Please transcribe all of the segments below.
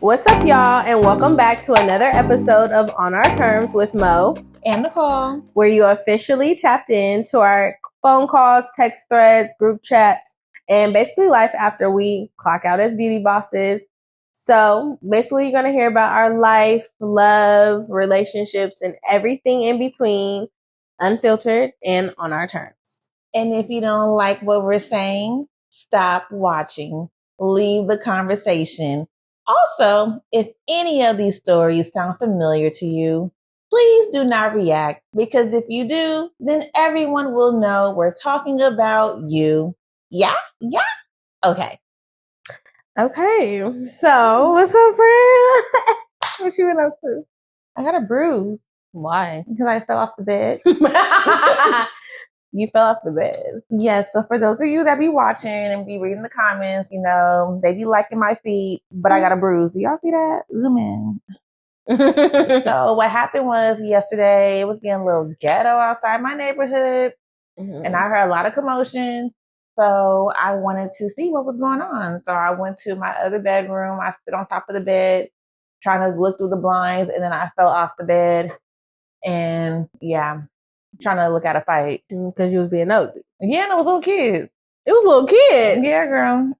What's up, y'all, and welcome back to another episode of On Our Terms with Mo and Nicole, where you officially tapped into our phone calls, text threads, group chats, and basically life after we clock out as beauty bosses. So basically, you're going to hear about our life, love, relationships, and everything in between, unfiltered and on our terms. And if you don't like what we're saying, stop watching. Leave the conversation. Also, if any of these stories sound familiar to you, please do not react, because if you do, then everyone will know we're talking about you. Yeah? Okay. So what's up, friend? What you been up to? I got a bruise. Why? Because I fell off the bed. You fell off the bed. Yes, so for those of you that be watching and be reading the comments, you know, they be liking my feet, but I got a bruise. Do y'all see that? Zoom in. So what happened was yesterday, it was getting a little ghetto outside my neighborhood, and I heard a lot of commotion. So I wanted to see what was going on. So I went to my other bedroom. I stood on top of the bed, trying to look through the blinds, and then I fell off the bed. And yeah, trying to look at a fight. Because you was being nosy. Yeah, and it was little kids. It was little kids. Yeah, girl.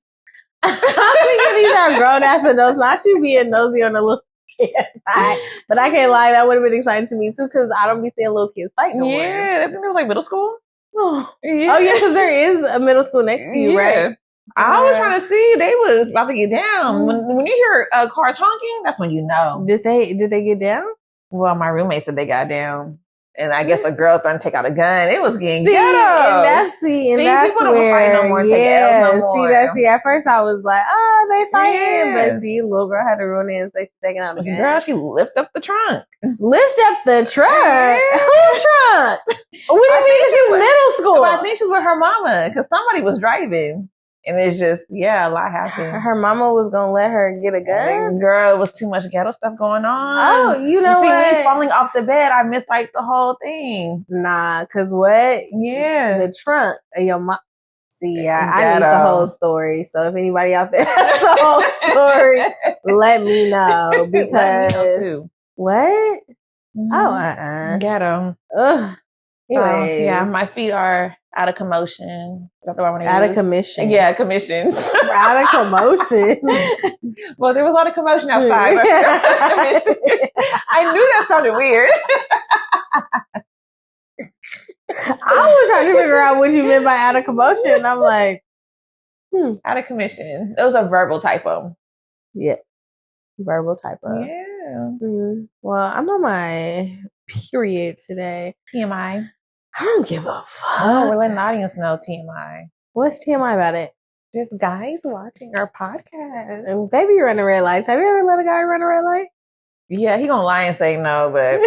I'm thinking these are grown ass adults, not you being nosy on a little kid fight. But I can't lie, that would have been exciting to me too, because I don't be seeing little kids fight no more. Yeah, I think it was like middle school. Oh yeah, because there is a middle school next to you, right? I was trying to see, they was about to get down. When you hear cars honking, that's when you know. Did they get down? Well, my roommate said they got down. And I guess a girl trying to take out a gun. It was getting ghetto. And that's people don't fight no more. Yeah, take L's no more. See, at first I was like, oh, they fighting. But see, little girl had to run in and say she's taking out a gun. Girl, she lift up the trunk. Lift up the trunk? Whose trunk? What do you mean she's middle school? I think she's with her mama, because somebody was driving. And it's just, a lot happened. Her mama was going to let her get a gun? Girl, it was too much ghetto stuff going on. Oh, you know what? Me falling off the bed, I missed like the whole thing. Nah, because what? Yeah. The trunk of your mom. See, I need the whole story. So if anybody out there has the whole story, let me know. Because. Let me know too. What? Mm-hmm. Oh, ghetto. Ugh. Anyways. So, my feet are out of commotion. Is that the one out of commission? Yeah, commission. Out of commotion. Well, there was a lot of commotion outside. I knew that sounded weird. I was trying to figure out what you meant by out of commotion. I'm like, out of commission. It was a verbal typo. Yeah. Verbal typo. Yeah. Mm-hmm. Well, I'm on my period today. TMI. I don't give a fuck. Oh, we're letting the audience know TMI. What's TMI about it? There's guys watching our podcast. And baby running red lights. Have you ever let a guy run a red light? Yeah, he gonna lie and say no, but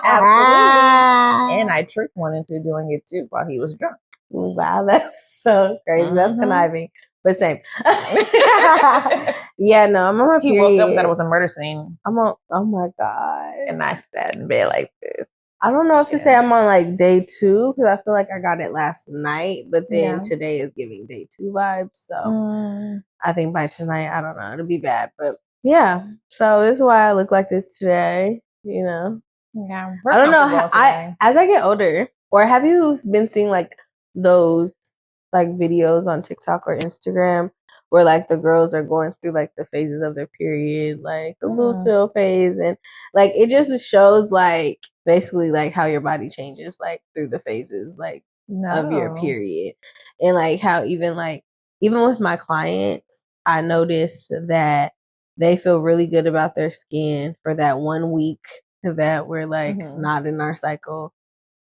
absolutely. And I tricked one into doing it too while he was drunk. Wow, that's so crazy. Mm-hmm. That's conniving, but same. Yeah, no, I'm on my period. He woke up that it was a murder scene. Oh my God. And I sat in bed like this. I don't know if to say I'm on like day 2, because I feel like I got it last night, but then today is giving day 2 vibes. So I think by tonight, I don't know, it'll be bad. But yeah, so this is why I look like this today, you know? Yeah. I don't know. As I get older, or have you been seeing like those like videos on TikTok or Instagram where like the girls are going through like the phases of their period, like the luteal phase, and like it just shows like basically like how your body changes like through the phases like of your period, and like how even with my clients, I notice that they feel really good about their skin for that 1 week that we're like not in our cycle,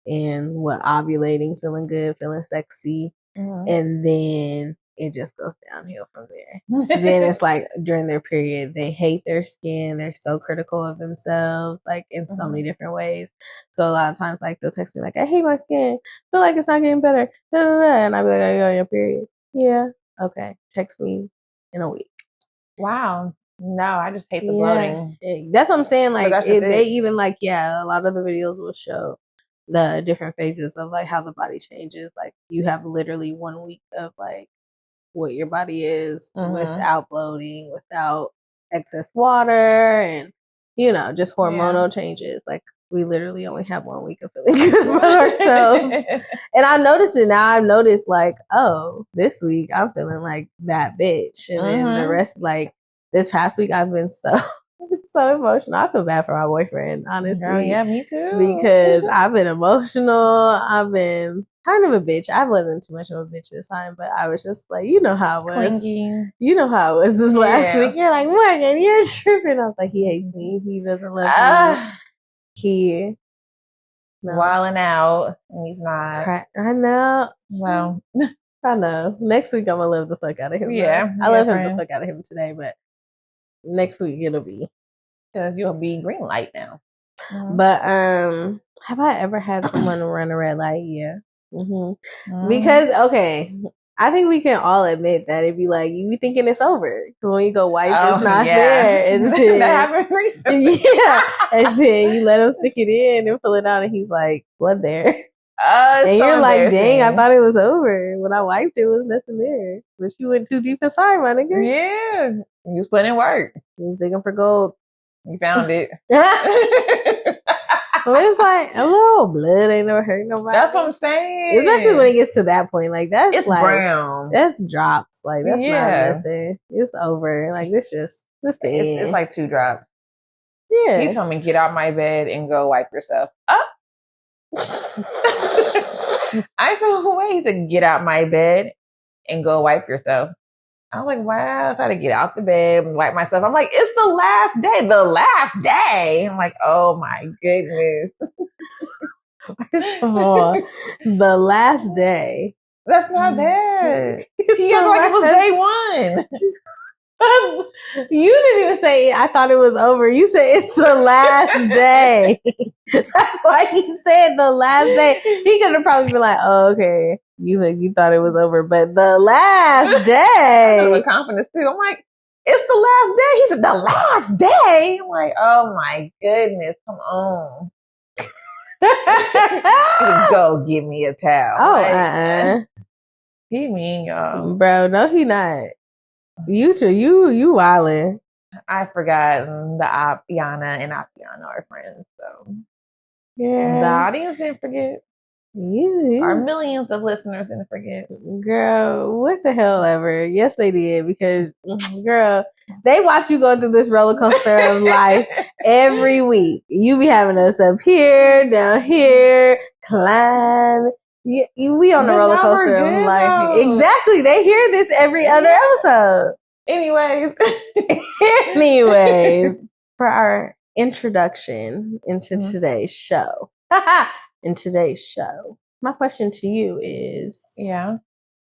and we're ovulating, feeling good, feeling sexy, and then it just goes downhill from there. Then it's like during their period, they hate their skin. They're so critical of themselves, like in so many different ways. So a lot of times, like they'll text me like, "I hate my skin. Feel like it's not getting better." And I'll be like, "Are you on your period?" Yeah. Okay. Text me in a week. Wow. No, I just hate the bloating. That's what I'm saying. Like they even like, a lot of the videos will show the different phases of like how the body changes. Like you have literally 1 week of like what your body is without bloating, without excess water, and just hormonal changes. Like we literally only have 1 week of feeling good about ourselves. And I noticed it now. I've noticed like, oh, this week I'm feeling like that bitch. And then the rest, like this past week I've been so emotional. I feel bad for my boyfriend, honestly. Girl, yeah, me too. Because I've been emotional. I've been kind of a bitch. I wasn't too much of a bitch this time, but I was just like, how it was. Clingy. You know how it was this last week. You're like, Morgan, you're tripping. I was like, he hates me. He doesn't love me. He wilding out, and he's not. I know. Well, I know. Next week I'm gonna love the fuck out of him. Yeah, I love him the fuck out of him today, but next week it'll be because you'll be green light now. But have I ever had someone run a red light? Yeah. Because okay, I think we can all admit that it'd be like you be thinking it's over. So when you go wipe, it's not there, and then that happened recently. and then you let him stick it in and pull it out, and he's like, "Blood there." And you're like, "Dang, I thought it was over. When I wiped, it was nothing there." But you went too deep inside, my nigga. Yeah, you was putting in work. You was digging for gold. You found it. Well, it's like a little blood ain't never hurt nobody. That's what I'm saying. Especially when it gets to that point, like that's it's like brown. That's drops. Like that's not nothing. It's over. Like this the end. It's like 2 drops. Yeah. He told me get out my bed and go wipe yourself. Up. I said, wait. He said, get out my bed and go wipe yourself. I was like, wow, I tried to get out the bed and wipe myself. I'm like, it's the last day. The last day. I'm like, oh my goodness. First of all, the last day. That's not bad. He acted like it was day 1. You didn't even say I thought it was over. You said it's the last day. That's why he said the last day. He could have probably been like, oh, okay. You thought it was over, but the last day. With confidence too. I'm like, it's the last day. He said, the last day. I'm like, oh my goodness, come on. Go give me a towel. Oh, He mean, y'all. Bro, no, he not. You too. You wildin'. I forgot the Yana and Apiana are friends, so yeah. The audience didn't forget. Yeah. Our millions of listeners didn't forget. Girl, what the hell ever. Yes, they did, because, girl, they watch you go through this roller coaster of life every week. You be having us up here, down here, climb. We on the roller coaster of life. Though. Exactly. They hear this every other episode. Anyways, for our introduction into today's show. In today's show, my question to you is,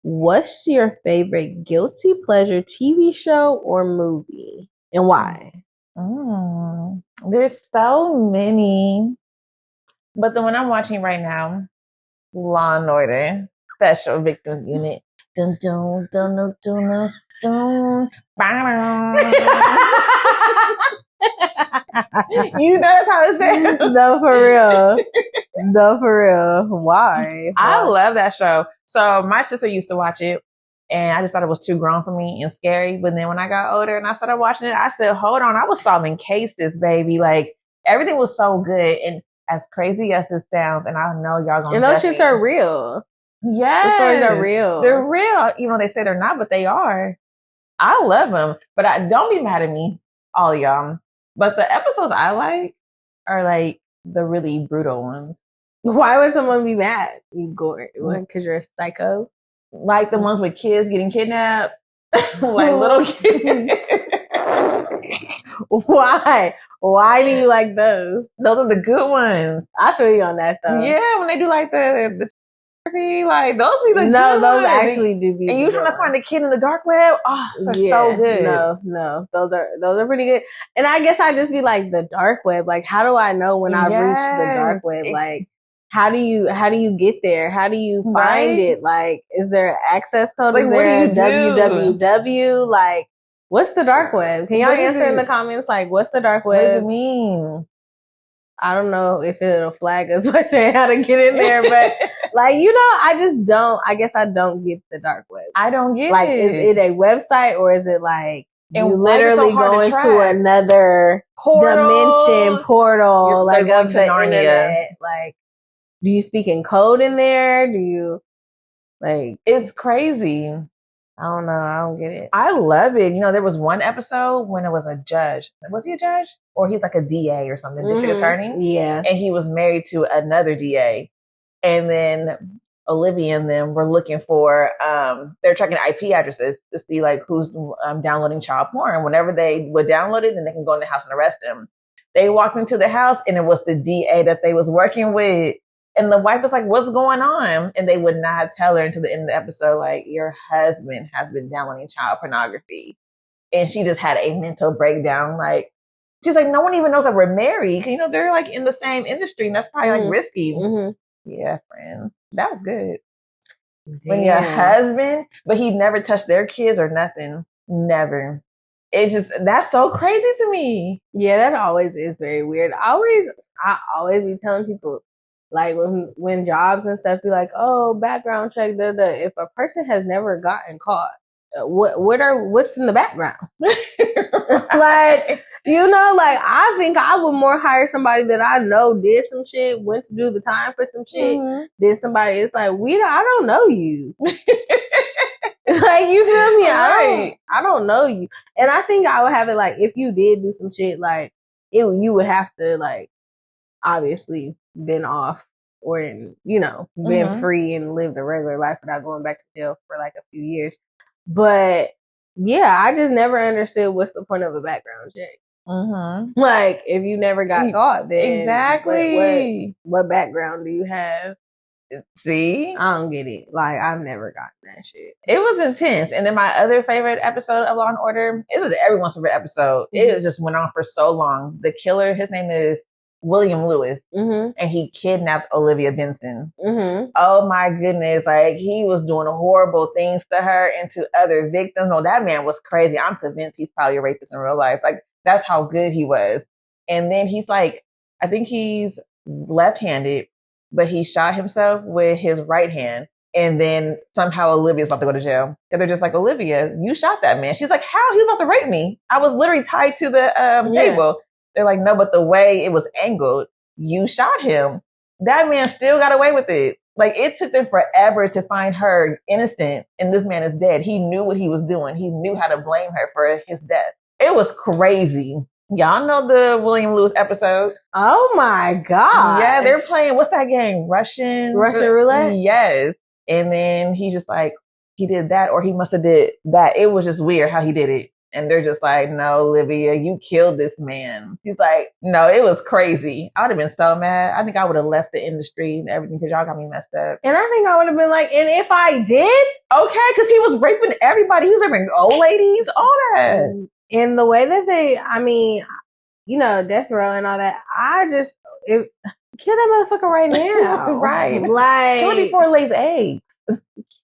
what's your favorite guilty pleasure TV show or movie, and why? There's so many, but the one I'm watching right now, Law and Order Special Victims Unit. Dun dun dun dun dun dun. You know that's how it says. No, for real. Why? I love that show. So my sister used to watch it, and I just thought it was too grown for me and scary. But then when I got older and I started watching it, I said, hold on, I was solving cases, baby. Like everything was so good. And as crazy as it sounds, and I know y'all gonna. And those shits are real. Yeah, the stories are real. They're real. You know, they say they're not, but they are. I love them, but don't be mad at me, all of y'all. But the episodes I like are like the really brutal ones. Why would someone be mad? Because you're a psycho? Like the ones with kids getting kidnapped, like little kids. Why? Why do you like those? Those are the good ones. I feel you on that though. Yeah, when they do like the like those be the good those ones. Actually do be. And you trying to find a kid in the dark web? Oh, they're so good. No, those are pretty good. And I guess I just be like the dark web. Like, how do I know when I reach the dark web? Like, how do you get there? How do you find it? Like, is there an access code? Like, is there a www? Like, what's the dark web? Can y'all answer in the comments? Like, what's the dark web? What does it mean? I don't know if it'll flag us by saying how to get in there, but like, I guess I don't get the dark web. I don't get like, it. Is it a website or is it like and you literally go into another dimension portal, like going of to the Narnia. internet? Like, do you speak in code in there? Do you like? It's crazy. I don't know. I don't get it. I love it. There was one episode when it was a judge. Was he a judge? Or he's like a DA or something, district attorney? Yeah. And he was married to another DA. And then Olivia and them were looking for, they're checking IP addresses to see like who's downloading child porn. Whenever they would download it, then they can go in the house and arrest them. They walked into the house and it was the DA that they was working with. And the wife was like, what's going on? And they would not tell her until the end of the episode, like, your husband has been downloading child pornography. And she just had a mental breakdown. Like, she's like, no one even knows that we're married. They're like in the same industry and that's probably like risky. Yeah, friend. That was good. Damn. When your husband, but he never touched their kids or nothing. Never. It's just, that's so crazy to me. Yeah, that always is very weird. I always be telling people, like when jobs and stuff be like, oh, background check, if a person has never gotten caught, what's in the background? Like, like I think I would more hire somebody that I know did some shit, went to do the time for some shit, than somebody it's like, I don't know you. Like, you feel me? Right. I don't know you. And I think I would have it like, if you did do some shit, like you would have to like obviously been off or been free and lived a regular life without going back to jail for like a few years. But yeah, I just never understood what's the point of a background check. Like, if you never got caught, then exactly what background do you have? See, I don't get it. Like, I've never gotten that shit. It was intense. And then my other favorite episode of Law and Order, it was everyone's favorite episode. It just went on for so long. The killer, his name is William Lewis, and he kidnapped Olivia Benson. Oh my goodness. Like, he was doing horrible things to her and to other victims. No, that man was crazy. I'm convinced he's probably a rapist in real life. Like, that's how good he was. And then he's like, I think he's left-handed, but he shot himself with his right hand. And then somehow Olivia's about to go to jail. And they're just like, Olivia, you shot that man. She's like, how? He was about to rape me. I was literally tied to the table. They're like, no, but the way it was angled, you shot him. That man still got away with it. Like, it took them forever to find her innocent, and this man is dead. He knew what he was doing. He knew how to blame her for his death. It was crazy. Y'all know the William Lewis episode. Oh my God. Yeah, they're playing, what's that game? Russian roulette? Yes. And then he just like, he did that, or he must have did that. It was just weird how he did it. And they're just like, no, Olivia, you killed this man. She's like, no, it was crazy. I would have been so mad. I think I would have left the industry and everything because y'all got me messed up. And I think I would have been like, and if I did? Okay, because he was raping everybody. He was raping old ladies, all that. And the way that death row and all that, kill that motherfucker right now. Right. Like, kill it before it lays eggs.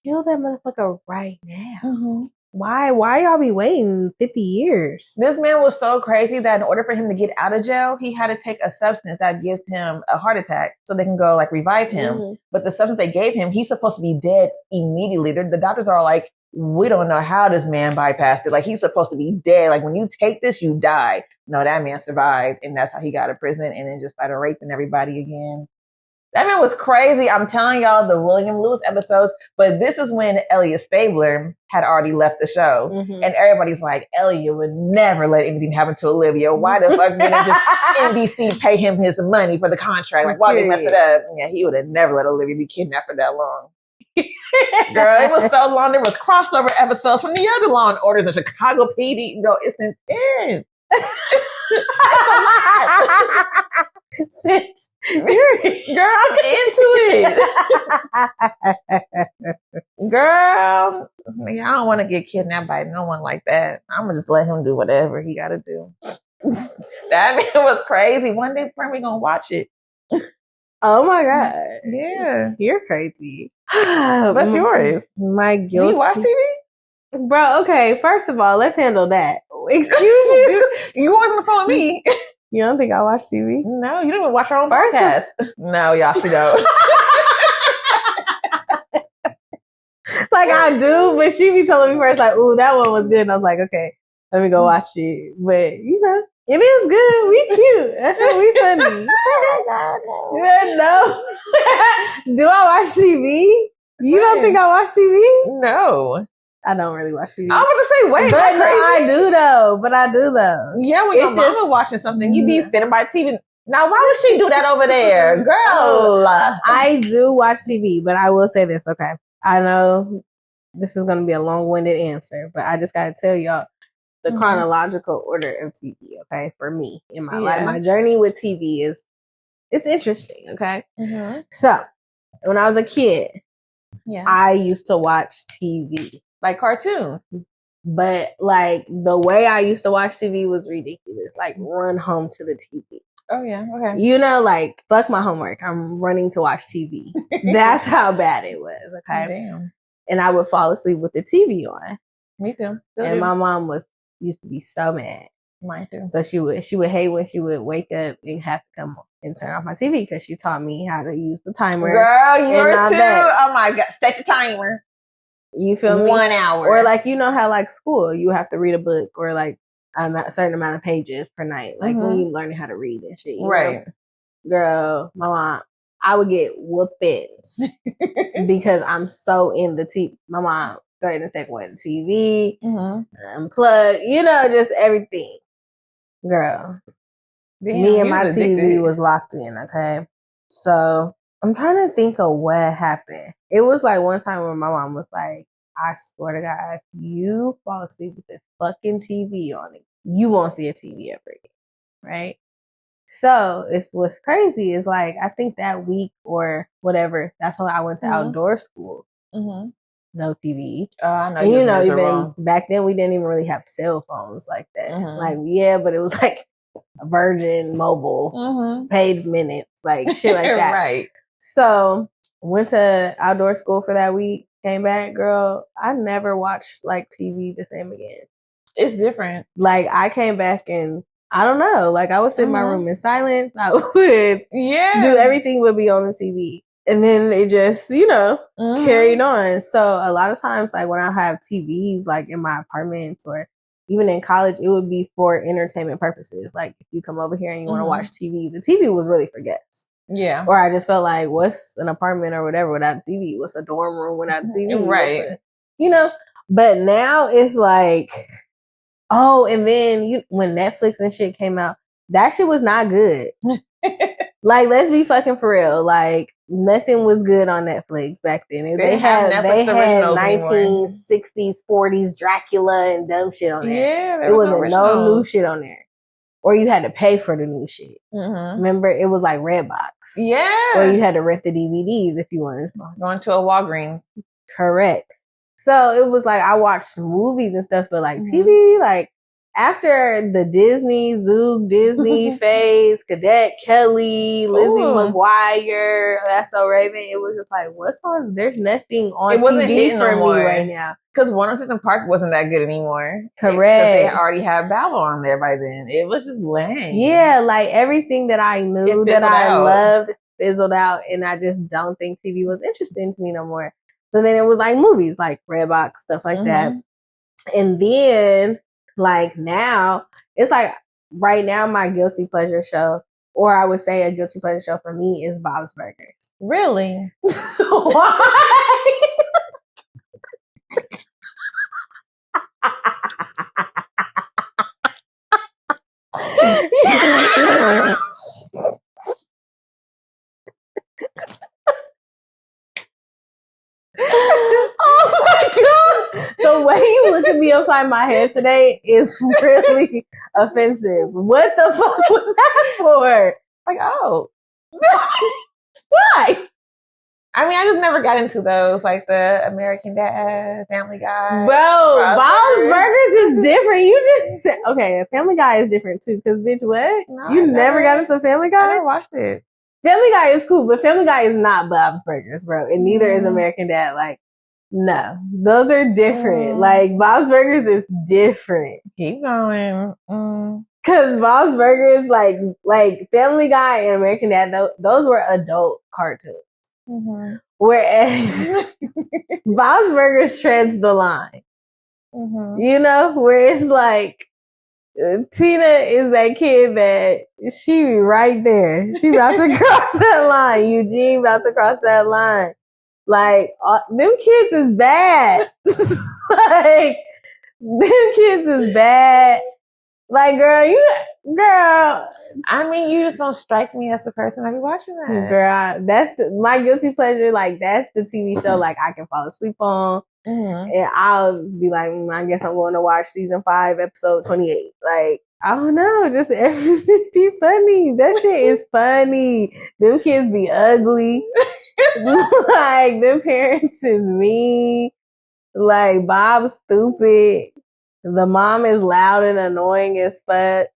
Kill that motherfucker right now. Why y'all be waiting 50 years? This man was so crazy that in order for him to get out of jail, he had to take a substance that gives him a heart attack so they can go like revive him. But the substance they gave him, he's supposed to be dead immediately. The doctors are like, we don't know how this man bypassed it. Like, he's supposed to be dead. Like, when you take this, you die. No, that man survived. And that's how he got out of prison and then just started raping everybody again. That man was crazy. I'm telling y'all, the William Lewis episodes. But this is when Elliot Stabler had already left the show. And everybody's like, Elliot would never let anything happen to Olivia. Why the fuck wouldn't just NBC pay him his money for the contract? Like, why they mess it up? Yeah, he would have never let Olivia be kidnapped for that long. Girl, it was so long. There was crossover episodes from the other Law and Orders in Chicago PD. Girl, it's intense. It's a lot. Girl, I'm into it. Girl, I don't want to get kidnapped by no one like that. I'm gonna just let him do whatever he gotta do. That man was crazy. One day, friend, we gonna watch it. Oh my God. Yeah. You're crazy. What's yours? My guilty. Do you watch TV? Bro, okay, first of all, let's handle that. Excuse you? You always on the phone with me. You don't think I watch TV? No, you don't even watch your own First podcast. No, y'all, she don't. Like I do, but she be telling me first, like, "Ooh, that one was good," and I was like, "Okay, let me go watch it." But you know, it is good. We cute. We funny. No. Do I watch TV? You don't think I watch TV? No. I don't really watch TV. I was about to say, wait, but no, I do though. But I do though. Yeah, when your mama watching something, you be standing by TV. Now, why would she do that over there, girl? I do watch TV, but I will say this. Okay, I know this is going to be a long-winded answer, but I just got to tell y'all the chronological order of TV. Okay, for me in my life, my journey with TV it's interesting. Okay, so when I was a kid, I used to watch TV. Like cartoons. But like the way I used to watch TV was ridiculous. Like run home to the TV. Oh yeah, okay. You know, like fuck my homework. I'm running to watch TV. That's how bad it was. Okay. Damn. And I would fall asleep with the TV on. Me too. And my mom used to be so mad. Mine too. So she would hate when she would wake up and have to come and turn off my TV because she taught me how to use the timer. Girl, yours too. Oh my god, set your timer. You feel me? 1 hour. Or like, you know how like school, you have to read a book or like a certain amount of pages per night. Like when you learning how to read and shit. Right. Know? Girl, my mom, I would get whoopings because I'm so in the TV. My mom started to take away the TV, unplug, you know, just everything. Girl, me and my TV was locked in, okay? So I'm trying to think of what happened. It was like one time when my mom was like, I swear to God, if you fall asleep with this fucking TV on it, you won't see a TV ever again. Right? So what's crazy is like, I think that week or whatever, that's when I went to outdoor school. No TV. I know. And you know, even back then we didn't even really have cell phones like that. Like, yeah, but it was like a Virgin Mobile, paid minutes, like shit like that. Right. So went to outdoor school for that week, came back, girl, I never watched like TV the same again. It's different. Like I came back and I don't know, like I would sit in my room in silence. I would do everything would be on the TV. And then it just, you know, carried on. So a lot of times, like when I have TVs, like in my apartments or even in college, it would be for entertainment purposes. Like if you come over here and you want to watch TV, the TV was really for guests. Yeah. Or I just felt like, what's an apartment or whatever without a TV? What's a dorm room without a TV? Right. You know, but now it's like, oh, and then when Netflix and shit came out, that shit was not good. Like, let's be fucking for real. Like, nothing was good on Netflix back then. They had 1960s, 40s Dracula and dumb shit on there. Yeah, there wasn't no new shit on there. Or you had to pay for the new shit. Remember, it was like Redbox. Yeah. Or you had to rent the DVDs if you wanted to. Going to a Walgreens. Correct. So it was like I watched movies and stuff, but like TV, like after the Disney phase, Cadet Kelly, Lizzie McGuire, That's So Raven, it was just like, what's on? There's nothing on TV for me right now. Because 106 & Park wasn't that good anymore. Correct. Because they already had Babel on there by then. It was just lame. Yeah, like everything that I knew that I loved fizzled out, and I just don't think TV was interesting to me no more. So then it was like movies, like Redbox, stuff like that. And then like now, it's like right now my guilty pleasure show, or I would say a guilty pleasure show for me is Bob's Burgers. Really? Why? Oh my god! The way you look at me upside my head today is really offensive. What the fuck was that for? Like, oh. Why? I mean, I just never got into those, like the American Dad, Family Guy. Bro, Bob's Burgers is different. You just said, okay, Family Guy is different too, because bitch, what? No, you never got into Family Guy? I never watched it. Family Guy is cool, but Family Guy is not Bob's Burgers, bro. And neither is American Dad. Like, no, those are different. Like, Bob's Burgers is different. Keep going. Cause Bob's Burgers, like Family Guy and American Dad, those were adult cartoons. Mm-hmm. Whereas Bob's Burgers treads the line. Mm-hmm. You know, where it's like Tina is that kid that she be right there. She about to cross that line. Eugene about to cross that line. Like them kids is bad. Like them kids is bad. Like girl. I mean, you just don't strike me as the person that be watching that. Girl, that's my guilty pleasure. Like that's the TV show like I can fall asleep on. Mm-hmm. And I'll be like, I guess I'm going to watch season 5, episode 28. Like, I don't know, just everything be funny. That shit is funny. Them kids be ugly. Like, them parents is mean. Like, Bob's stupid. The mom is loud and annoying as fuck.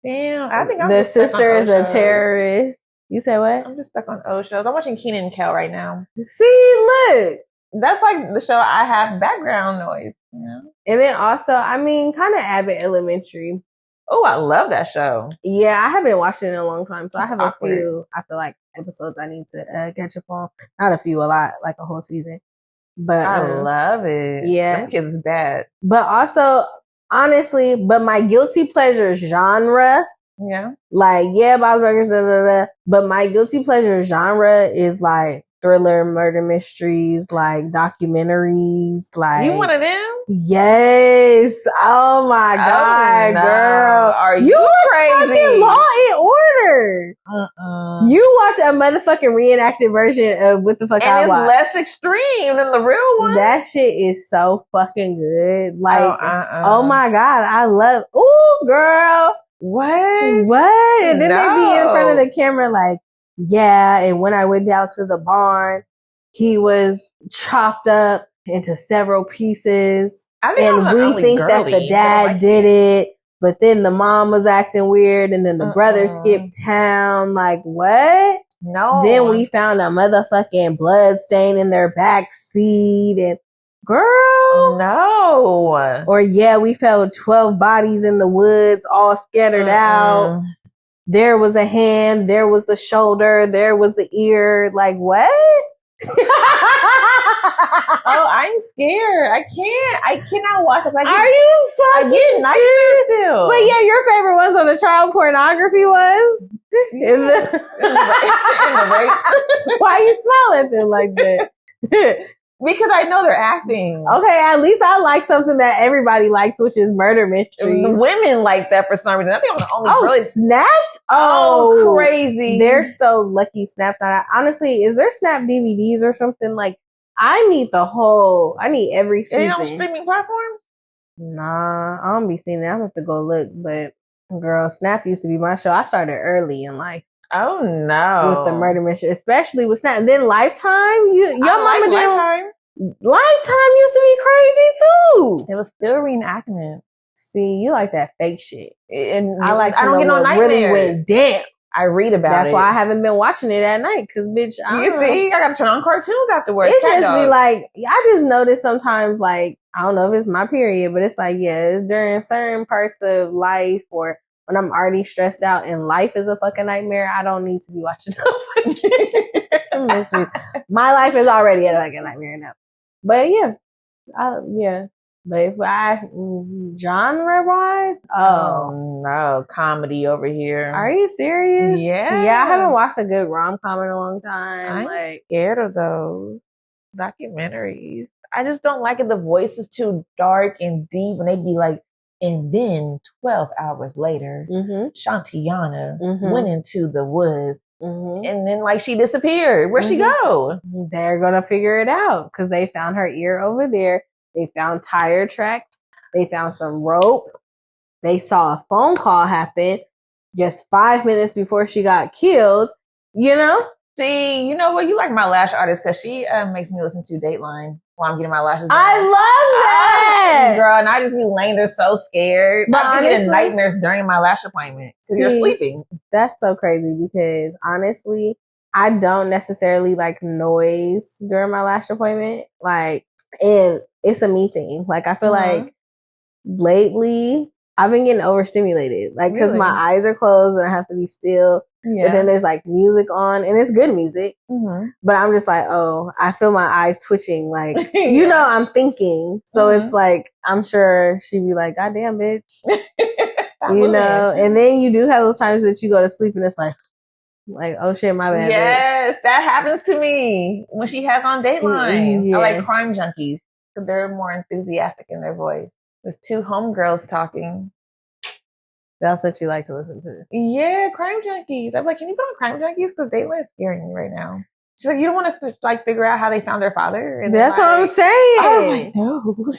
Damn, I think I'm the just stuck sister on is O a shows. terrorist. You say what? I'm just stuck on O shows. I'm watching Kenan and Kel right now. See, look. That's like the show I have background noise. You know? And then also, I mean, kind of Abbott Elementary. Oh, I love that show. Yeah, I haven't watched it in a long time, so I have awkward. a few. I feel like episodes I need to catch up on. Not a few, a lot, like a whole season. But I love it. Yeah, them kids is bad. But also, honestly, but my guilty pleasure genre. Yeah. Like, yeah, Bob's Burgers, da da da. But my guilty pleasure genre is like thriller, murder mysteries, like documentaries. Like, you one of them? Yes. Oh my God, no. girl. Are you crazy? Fucking Law and Order. You watch a motherfucking reenacted version of what the fuck and I it's watch. less extreme than the real one. That shit is so fucking good. Like, oh my God, I love. Ooh, girl. What? And then they be in front of the camera like, yeah. And when I went down to the barn, he was chopped up into several pieces. And we think that the dad did it, but then the mom was acting weird, and then the brother skipped town. Like, what? No. Then we found a motherfucking blood stain in their back seat, and girl, no. Or yeah, we found 12 bodies in the woods, all scattered out. There was a hand, there was the shoulder, there was the ear. Like, what? Oh, I'm scared. I cannot watch it. Are you fucking I get nightmares still. But yeah, your favorite ones are the child pornography ones? In the rapes. Why you smile at them like that? Because I know they're acting. Okay, at least I like something that everybody likes, which is murder mysteries. Women like that for some reason. I think I'm the only really Snapped? Oh, crazy. They're so lucky Snaps. Honestly, is there Snap DVDs or something? Like, I need every season. Is it on streaming platforms? Nah, I don't be seeing it. I'm gonna have to go look. But girl, Snap used to be my show. I started early in life. Oh no. With the murder mystery, especially with Snap. And then Lifetime, your mama did Lifetime. Lifetime used to be crazy too. It was still reenactment. See, you like that fake shit. And I like to don't know get no what nightmares. really went down. I read about That's it. why I haven't been watching it at night. Cause bitch, I gotta turn on cartoons afterwards. It just be like, I just notice sometimes, like, I don't know if it's my period, but it's like, yeah, during certain parts of life or when I'm already stressed out and life is a fucking nightmare, I don't need to be watching mysteries. My life is already a fucking nightmare enough. But yeah, yeah. But if genre wise, oh no, comedy over here. Are you serious? Yeah. Yeah, I haven't watched a good rom-com in a long time. I'm scared of those documentaries. I just don't like it. The voice is too dark and deep, and they'd be like, and then 12 hours later, Shantiana went into the woods. And then, like, she disappeared. Where'd she go? They're gonna figure it out because they found her ear over there. They found tire tracks. They found some rope. They saw a phone call happen just 5 minutes before she got killed. You know? See, you know what? You like my lash artist because she makes me listen to Dateline while I'm getting my lashes done. I love that! Girl, and I just be laying there so scared. But I'm getting nightmares during my lash appointment because you're sleeping. That's so crazy because honestly, I don't necessarily like noise during my lash appointment. Like, and it's a me thing. Like, I feel like lately I've been getting overstimulated, like, because my Really? eyes are closed and I have to be still. Yeah. But then there's like music on, and it's good music. Mm-hmm. But I'm just like, oh, I feel my eyes twitching. Like, Yeah. you know, I'm thinking. So Mhm. it's like, I'm sure she'd be like, God damn, bitch. Stop You moving. know, and then you do have those times that you go to sleep and it's like, oh shit, my bad, bitch. Yes, that happens to me when she has on Dateline. Yeah. I like Crime Junkies because they're more enthusiastic in their voice. There's two homegirls talking. That's what you like to listen to. Yeah, Crime Junkies. I'm like, can you put on Crime Junkies? Because Dateline is scaring me right now. She's like, you don't want to like figure out how they found their father. And That's then, what I'm like, saying. I was like, no.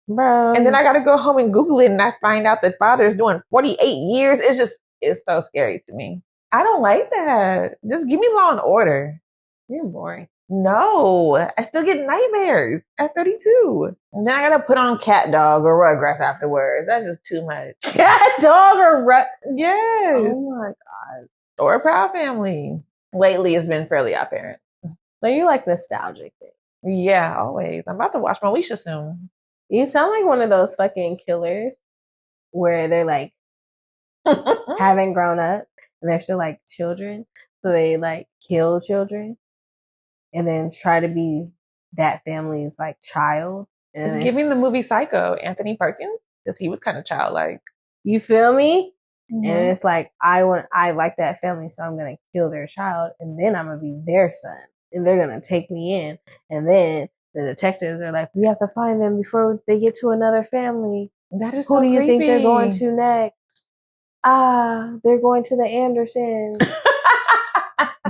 Bro. And then I got to go home and Google it, and I find out that father is doing 48 years. It's so scary to me. I don't like that. Just give me Law and Order. You're boring. No, I still get nightmares at 32. And then I gotta put on Cat Dog or Rugrats afterwards. That's just too much. Cat Dog or Yes. Oh my god. Or Proud Family. Lately, it's been fairly apparent. So you like nostalgic things. Yeah, always. I'm about to watch Moesha soon. You sound like one of those fucking killers where they're like haven't grown up and they're still like children. So they like kill children and then try to be that family's like child. And It's giving the movie Psycho, Anthony Perkins, because he was kind of childlike. You feel me? Mhm. And it's like I like that family, so I'm gonna kill their child, and then I'm gonna be their son, and they're gonna take me in, and then the detectives are like, we have to find them before they get to another family. That is Who so do you creepy. think they're going to next? They're going to the Andersons.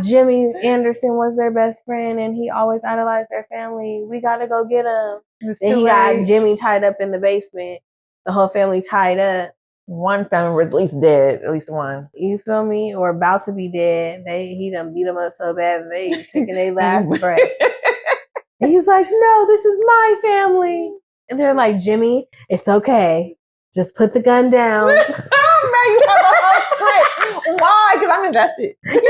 Jimmy Anderson was their best friend, and he always idolized their family. We gotta go get him. Then he got Jimmy tied up in the basement. The whole family tied up. One family was at least dead, at least one. You feel me? Or about to be dead. He done beat them up so bad they taking their last breath. And he's like, no, this is my family. And they're like, Jimmy, it's okay. Just put the gun down. Man, you have a whole script. Why? Because I'm invested. That's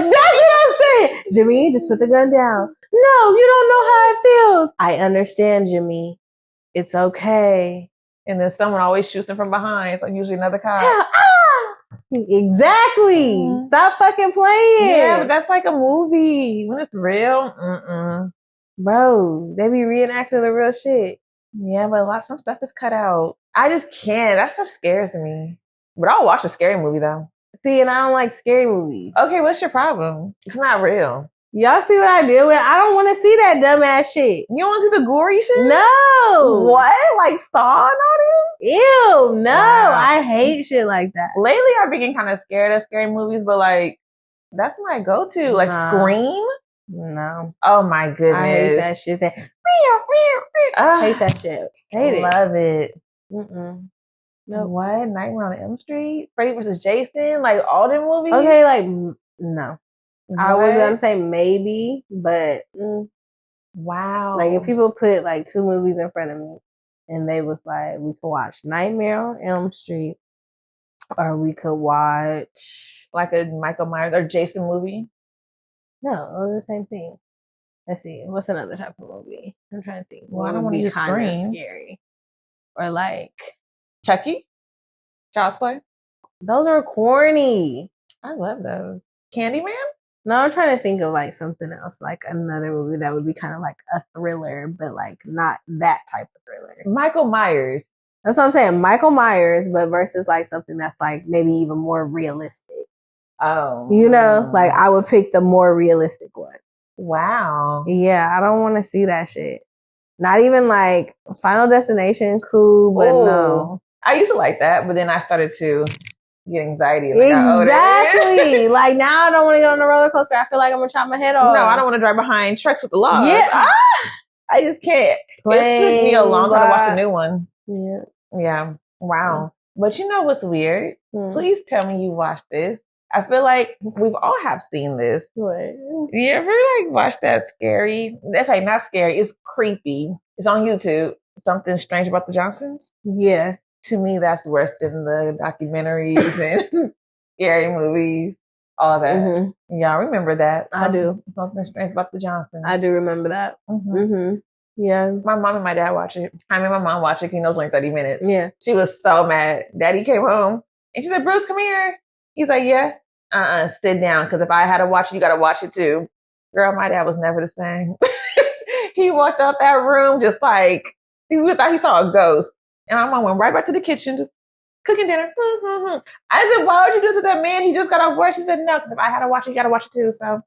what I'm saying. Jimmy, just put the gun down. No, you don't know how it feels. I understand, Jimmy. It's okay. And then someone always shoots him from behind. So usually another cop. Exactly. Stop fucking playing. Yeah, but that's like a movie. When it's real, bro, they be reenacting the real shit. Yeah, but some stuff is cut out. I just can't. That stuff scares me. But I'll watch a scary movie though. See, and I don't like scary movies. Okay, what's your problem? It's not real. Y'all see what I deal with? I don't want to see that dumbass shit. You don't want to see the gory shit? No. What? Like Saw and all that? Ew, no. Wow. I hate shit like that. Lately, I've been getting kind of scared of scary movies, but like, that's my go-to. Like Scream? No. Oh my goodness. I hate that shit. I hate that shit. Hate it. Love it. Mm-mm. Nope. What? Nightmare on Elm Street? Freddy vs. Jason? Like all them movies? Okay, like, no. What? I was gonna say maybe, but wow. Like if people put like two movies in front of me and they was like, we could watch Nightmare on Elm Street or we could watch like a Michael Myers or Jason movie. No, it was the same thing. Let's see, what's another type of movie? I'm trying to think. Well, I don't want to use Scream. Scary. Or like Chucky? Child's Play? Those are corny. I love those. Candyman? No, I'm trying to think of like something else, like another movie that would be kind of like a thriller, but like not that type of thriller. Michael Myers. That's what I'm saying. Michael Myers, but versus like something that's like maybe even more realistic. Oh. You know, like I would pick the more realistic one. Wow. Yeah, I don't want to see that shit. Not even like Final Destination, cool, but no. I used to like that, but then I started to get anxiety as I got older. Exactly. Like now I don't want to get on the roller coaster. I feel like I'm gonna chop my head off. No, I don't want to drive behind trucks with the logs. Yeah. I just can't. It took me a long time to watch the new one. Yeah. Yeah. Wow. But you know what's weird? Please tell me you watched this. I feel like we've all have seen this. What? You ever like watch that scary? Okay, not scary. It's creepy. It's on YouTube. Something Strange About the Johnsons. Yeah. To me, that's worse than the documentaries and scary movies. All that. Mm-hmm. Yeah, I remember that. I do. Something Strange About the Johnsons. I do remember that. Mm-hmm. Mm-hmm. Yeah. My mom and my dad watch it. I made my mom watch it. He knows like 30 minutes. Yeah. She was so mad. Daddy came home and she said, Bruce, come here. He's like, yeah. Sit down. Because if I had to watch it, you got to watch it too. Girl, my dad was never the same. He walked out that room just like, he thought he saw a ghost. And my mom went right back to the kitchen, just cooking dinner. I said, why would you do it to that man? He just got off work. She said, no, because if I had to watch it, you got to watch it too. So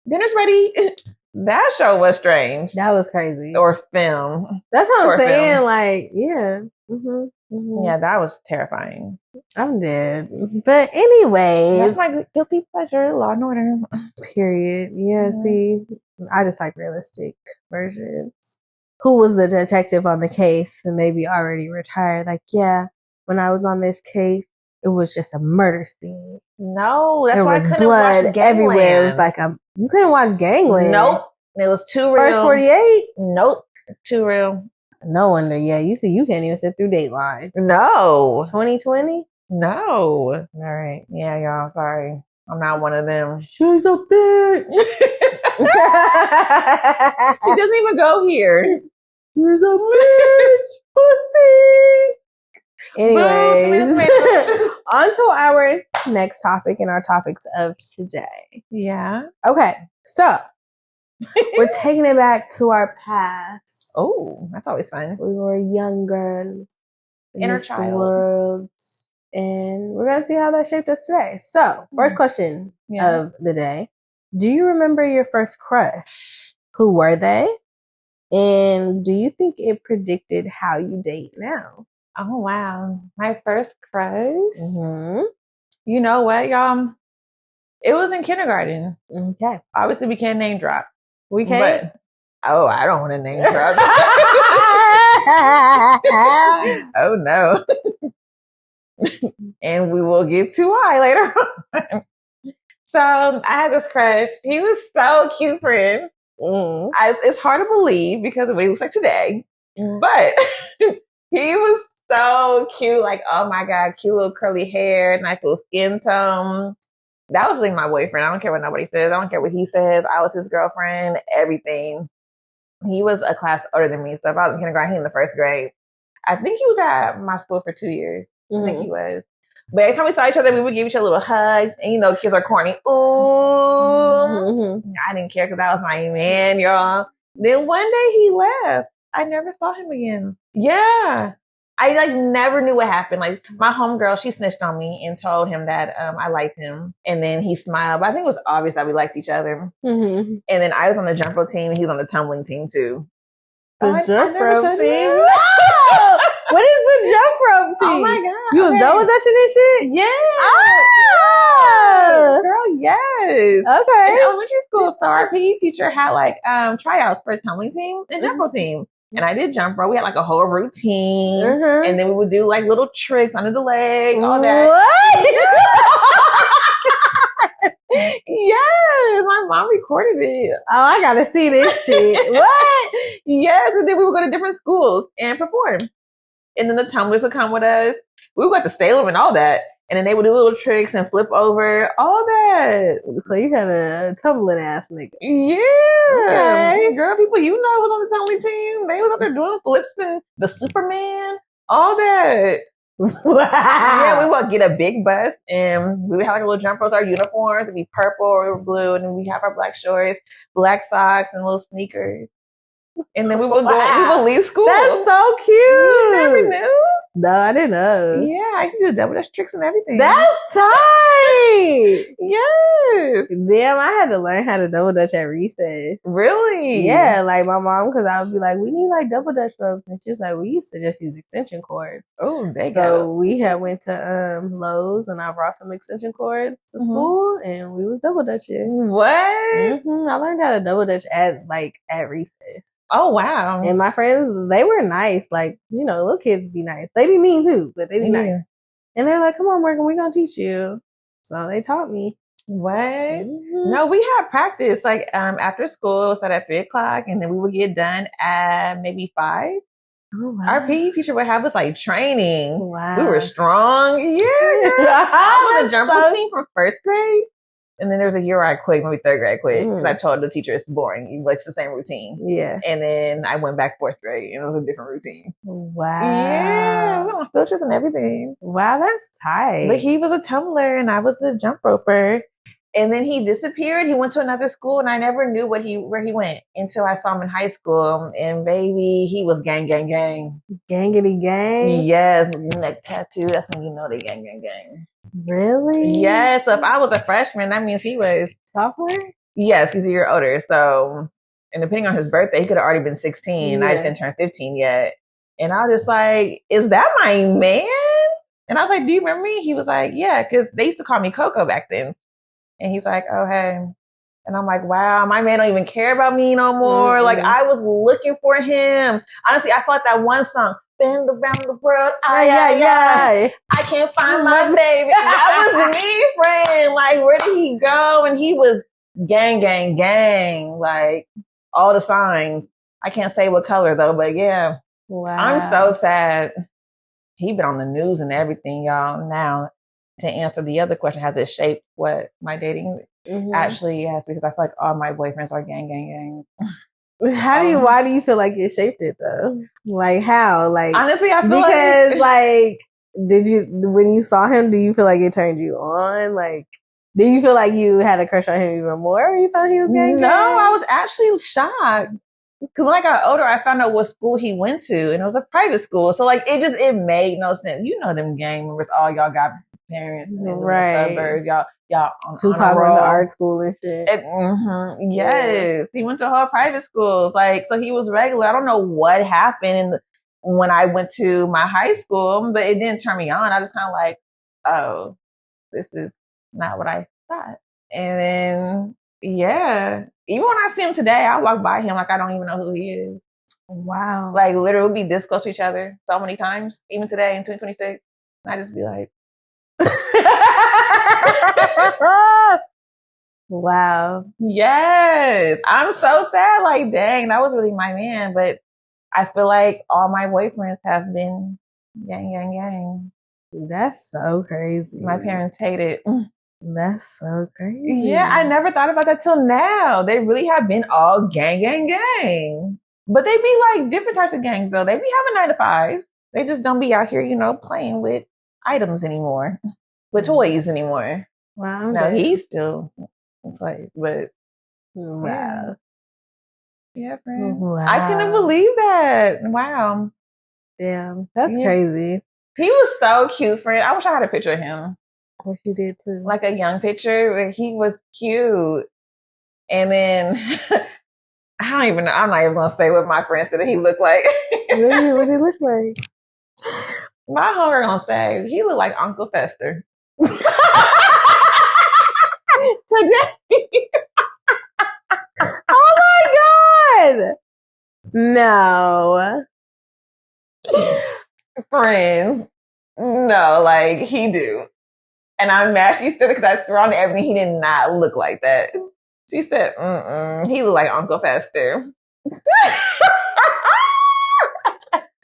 dinner's ready. That show was strange. That was crazy. Or film. That's what I'm saying. Film. Like, yeah. Mm-hmm. Yeah, that was terrifying. I'm dead. But anyways. That's my guilty pleasure, Law and Order. Period. Yeah, see, I just like realistic versions. Who was the detective on the case and maybe already retired? Like, yeah, when I was on this case, it was just a murder scene. No, that's there why was I couldn't blood watch everywhere. It was like you couldn't watch Gangland. Nope, it was too real. First 48. Nope, too real. No wonder. Yeah, you see, you can't even sit through Dateline. No, 2020. No. All right. Yeah, y'all. Sorry, I'm not one of them. She's a bitch. She doesn't even go here. She's a bitch. Pussy. Anyways, on to our next topic and our topics of today. Yeah. Okay, so we're taking it back to our past. Oh, that's always fun. We were younger in Inner this child world, and we're gonna see how that shaped us today. So, first question of the day: do you remember your first crush? Who were they? And do you think it predicted how you date now? Oh, wow. My first crush? Mm-hmm. You know what, y'all? It was in kindergarten. Okay. Obviously, we can't name drop. We can't? I don't want to name drop. Oh, no. And we will get too high later on. So, I had this crush. He was so cute, friend. It's hard to believe because of what he looks like today. But he was so cute. Like, oh my God, cute little curly hair, nice little skin tone. That was like my boyfriend. I don't care what nobody says. I don't care what he says. I was his girlfriend, everything. He was a class older than me. So if I was in kindergarten, he was in the first grade. I think he was at my school for 2 years. I think he was. But every time we saw each other, we would give each other little hugs. And, you know, kids are corny. Ooh. I didn't care because that was my man, y'all. Then one day he left. I never saw him again. Yeah. I like never knew what happened. Like my homegirl, she snitched on me and told him that I liked him. And then he smiled. But I think it was obvious that we liked each other. And then I was on the jump rope team and he was on the tumbling team too. The jump rope team? No! What is the jump rope team? Oh my God. You was double dutching and shit? Yeah. Oh! Girl, yes. Okay. In elementary school, so our PE teacher had like tryouts for a tumbling team and jump rope team. And I did jump rope. We had like a whole routine. And then we would do like little tricks under the leg, all that. What? Yes, my mom recorded it. Oh, I gotta see this shit. What? Yes, and then we would go to different schools and perform. And then the tumblers would come with us. We would go to Salem and all that. And then they would do little tricks and flip over, all that. So you had a tumbling ass nigga. Yeah. Okay. Girl, people you know was on the tumbling team. They was out there doing flips and the Superman, all that. Wow. Yeah, we would get a big bus and we would have like a little jump ropes, our uniforms. It'd be purple or blue. And then we have our black shorts, black socks, and little sneakers. And then we would go, we would leave school. That's so cute. You never knew? No, I didn't know. Yeah, I used to do double dutch tricks and everything. That's tight. Yes. Damn, I had to learn how to double dutch at recess. Really? Yeah, like my mom, because I would be like, we need like double dutch ropes. And she was like, we used to just use extension cords. Oh, so we had went to Lowe's and I brought some extension cords to school and we was double dutching. What? I learned how to double dutch at recess. Oh, wow. And my friends, they were nice. Like, you know, little kids be nice. They be mean too, but they be nice. And they're like, come on, Morgan, we're going to teach you. So they taught me. What? No, we had practice. Like, after school, it was at 3:00 and then we would get done at maybe 5. Oh, wow. Our PE teacher would have us like training. Wow. We were strong. Yeah. I was a jump rope team from first grade. And then there was a year where I quit, maybe third grade I quit, because I told the teacher it's boring. Like, it's the same routine. Yeah. And then I went back fourth grade, and it was a different routine. Wow. Yeah, we on field trips and everything. Wow, that's tight. But he was a tumbler, and I was a jump roper. And then he disappeared. He went to another school, and I never knew where he went until I saw him in high school. And baby, he was gang. Gangity gang? Yes, neck tattoo. That's when you know they gang. Really? Yes. So if I was a freshman, that means he was sophomore. Yes, he's a year older. So, and depending on his birthday, he could have already been 16. Yeah. I just didn't turn 15 yet. And I was just like, "Is that my man?" And I was like, "Do you remember me?" He was like, "Yeah," because they used to call me Coco back then. And he's like, "Oh, hey." And I'm like, wow, my man don't even care about me no more. Mm-hmm. Like, I was looking for him. Honestly, I felt that one song, "Bend Around the World." I can't find my baby. That was me, friend. Like, where did he go? And he was gang. Like, all the signs. I can't say what color, though, but yeah. Wow. I'm so sad. He been on the news and everything, y'all. Now, to answer the other question, has it shaped what my dating actually has? Because I feel like all my boyfriends are gang. Why do you feel like it shaped it though? Like how? Like honestly, I feel like when you saw him, do you feel like it turned you on? Like, do you feel like you had a crush on him even more? Or you thought he was gang? No, I was actually shocked. Because when I got older, I found out what school he went to, and it was a private school. So like it made no sense. You know them gang members, all y'all got parents in the suburbs, y'all on Tupac went to art school and shit. Yes, he went to a whole private school. Like, so he was regular. I don't know what happened when I went to my high school, but it didn't turn me on. I was kind of like, oh, this is not what I thought. And then, yeah, even when I see him today, I walk by him like I don't even know who he is. Wow. Like, literally, we'll be this close to each other so many times, even today in 2026. And I just be like, wow. Yes. I'm so sad. Like, dang, that was really my man. But I feel like all my boyfriends have been gang. That's so crazy. My parents hate it. That's so crazy. Yeah, I never thought about that till now. They really have been all gang. But they be like different types of gangs, though. They be having 9 to 5. They just don't be out here, playing with items anymore, with toys anymore. Wow. No, he's still plays, but wow. Yeah, friend. Wow. I couldn't believe that. Wow. Damn, that's crazy. He was so cute, friend. I wish I had a picture of him. I wish you did too. Like a young picture where he was cute. And then I don't even know. I'm not even gonna say what my friend said that he looked like. What did he look like? My homegirl gonna say he looked like Uncle Fester. Today. Oh my God! No. Friend. No, like he do. And I'm mad she said it because I surrounded everything. He did not look like that. She said, he looked like Uncle Fester.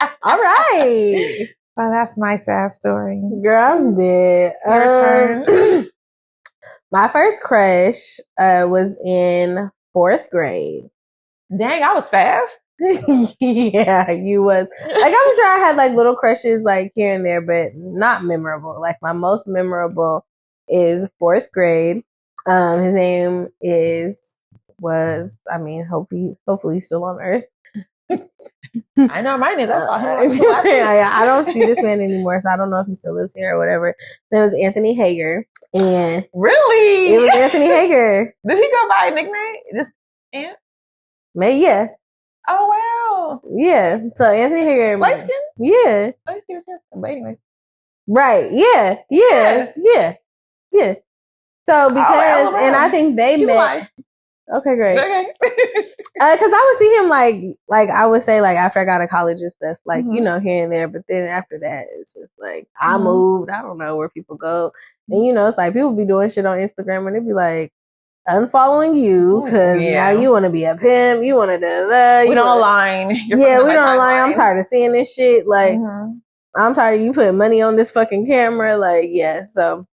All right. So that's my sad story. Girl, I'm dead. Your turn. My first crush was in 4th grade. Dang, I was fast. Yeah, you was. Like, I'm sure I had like little crushes like here and there, but not memorable. Like, my most memorable is 4th grade. His name hopefully he's still on earth. I know mine is. I saw him. I don't see this man anymore, so I don't know if he still lives here or whatever. There was Anthony Hager, and really, it was Anthony Hager. Did he go by a nickname? Just Ant? Maybe, yeah. Oh wow. Yeah. So Anthony Hager. Light skin? Yeah. Light skin. But anyway. Right. Yeah. So because and I think they met. Okay, great. Okay. Because I would see him like I would say like after I got to college and stuff, like here and there. But then after that, it's just like I moved. I don't know where people go, and it's like people be doing shit on Instagram and they be like unfollowing you because now you want to be a pimp. You want to we don't align. We don't align. I'm tired of seeing this shit. Like I'm tired of you putting money on this fucking camera. Like so.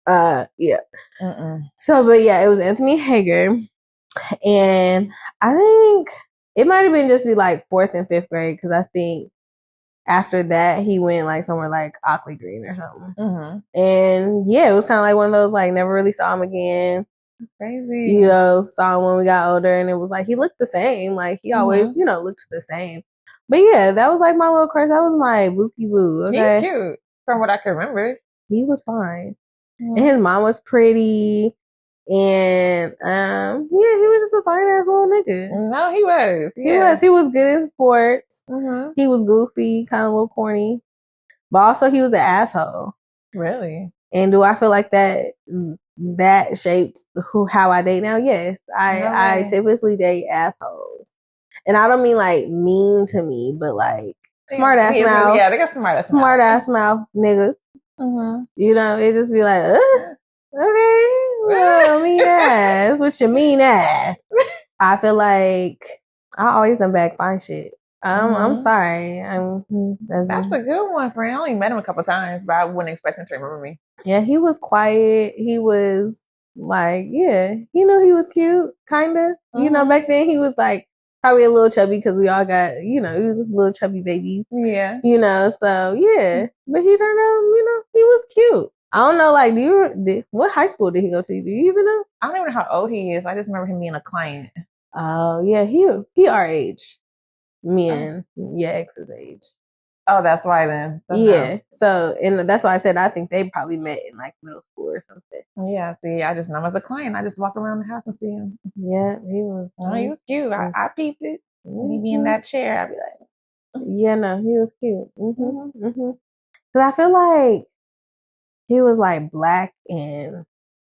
Yeah. Mm-mm. So, but yeah, it was Anthony Hager, and I think it might have been just be like 4th and 5th grade because I think after that he went like somewhere like Ockley Green or something. Mm-hmm. And yeah, it was kind of like one of those like never really saw him again. That's crazy. You know, saw him when we got older, and it was like he looked the same. Like he always, you know, looked the same. But yeah, that was like my little crush. That was my bookie boo. Okay, he's cute from what I can remember. He was fine, Mm-hmm. and his mom was pretty. And yeah, he was just a fine ass little nigga. No, he was. Yeah. He was good in sports. Mm-hmm. He was goofy, kind of a little corny, but also he was an asshole. Really? And do I feel like that shaped how I date now? Yes, I typically date assholes, and I don't mean like mean to me, but like smart ass mouth. Yeah, they got smart ass mouth niggas. Mm-hmm. You know, it just be like, okay, well, mean ass. What's your mean ass? I feel like I always done back fine shit. I'm sorry. That's a good one, friend. I only met him a couple times, but I wouldn't expect him to remember me. Yeah, he was quiet. He was like, yeah, he knew he was cute, kind of. You know, back then he was like probably a little chubby because we all got, you know, he was a little chubby baby. Yeah. You know, so yeah. But he turned out, you know, he was cute. I don't know, like, what high school did he go to? Do you even know? I don't even know how old he is. I just remember him being a client. Oh, yeah, he our age. Me and your ex's age. Oh, that's why then. Yeah. So, and that's why I said I think they probably met in like middle school or something. Yeah. See, I just know him as a client. I just walk around the house and see him. Yeah, he was. Oh, he was cute. I peeped it. He be in that chair. I'd be like, yeah, no, he was cute. Because I feel like he was like black and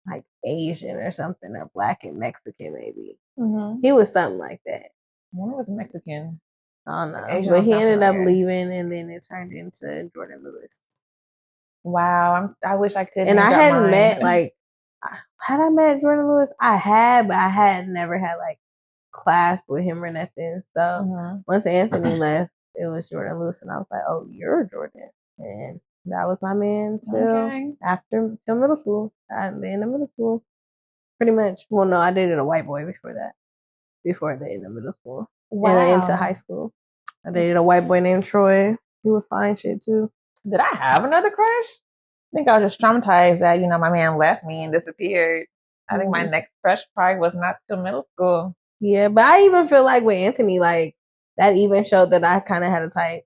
like Asian or something, or black and Mexican maybe. He was something like that. One was Mexican. I don't know, but he ended up leaving, and then it turned into Jordan Lewis. Wow, I wish I could. And I hadn't met had I met Jordan Lewis? I had, but I had never had like class with him or nothing. So once Anthony left, it was Jordan Lewis, and I was like, "Oh, you're Jordan," and that was my man till middle school. At the end of middle school, pretty much. Well, no, I dated a white boy before that. Before the end of middle school, and into high school, I dated a white boy named Troy. He was fine shit too. Did I have another crush? I think I was just traumatized that, you know, my man left me and disappeared. I think my next crush probably was not till middle school. Yeah, but I even feel like with Anthony, like that even showed that I kind of had a type.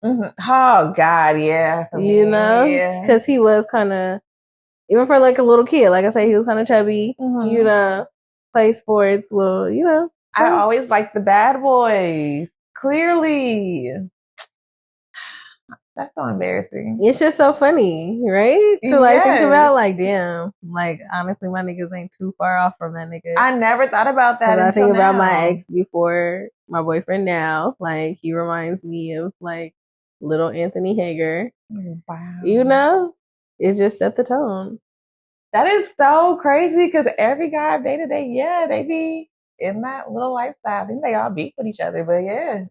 Oh God, yeah. You know, because he was kind of, even for like a little kid, like I say, he was kind of chubby. You know, play sports. Well, you know, I always liked the bad boys. Clearly. That's so embarrassing. It's just so funny, right? To like think about, like, damn, like honestly, my niggas ain't too far off from that nigga. I never thought about that. I think about my ex before, my boyfriend now. Like, he reminds me of like little Anthony Hager. Wow. You know, it just set the tone. That is so crazy because every guy I've dated, they be in that little lifestyle. I think they all beef with each other, but yeah.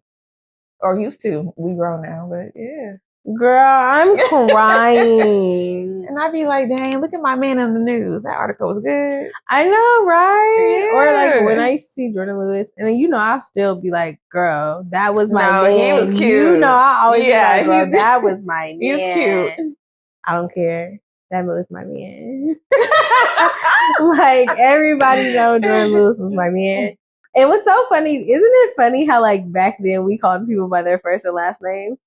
Or used to. We grown now, but yeah. Girl, I'm crying. And I'd be like, dang, look at my man in the news. That article was good. I know, right? Yeah. Or like when I used to see Jordan Lewis, and you know, I'll still be like, girl, that was my man. He was cute. You know, I always be like, girl, that was my man. He's cute. I don't care. That was my man. Like, everybody know Jordan Lewis was my man. And what's so funny, isn't it funny how like back then we called people by their first and last name?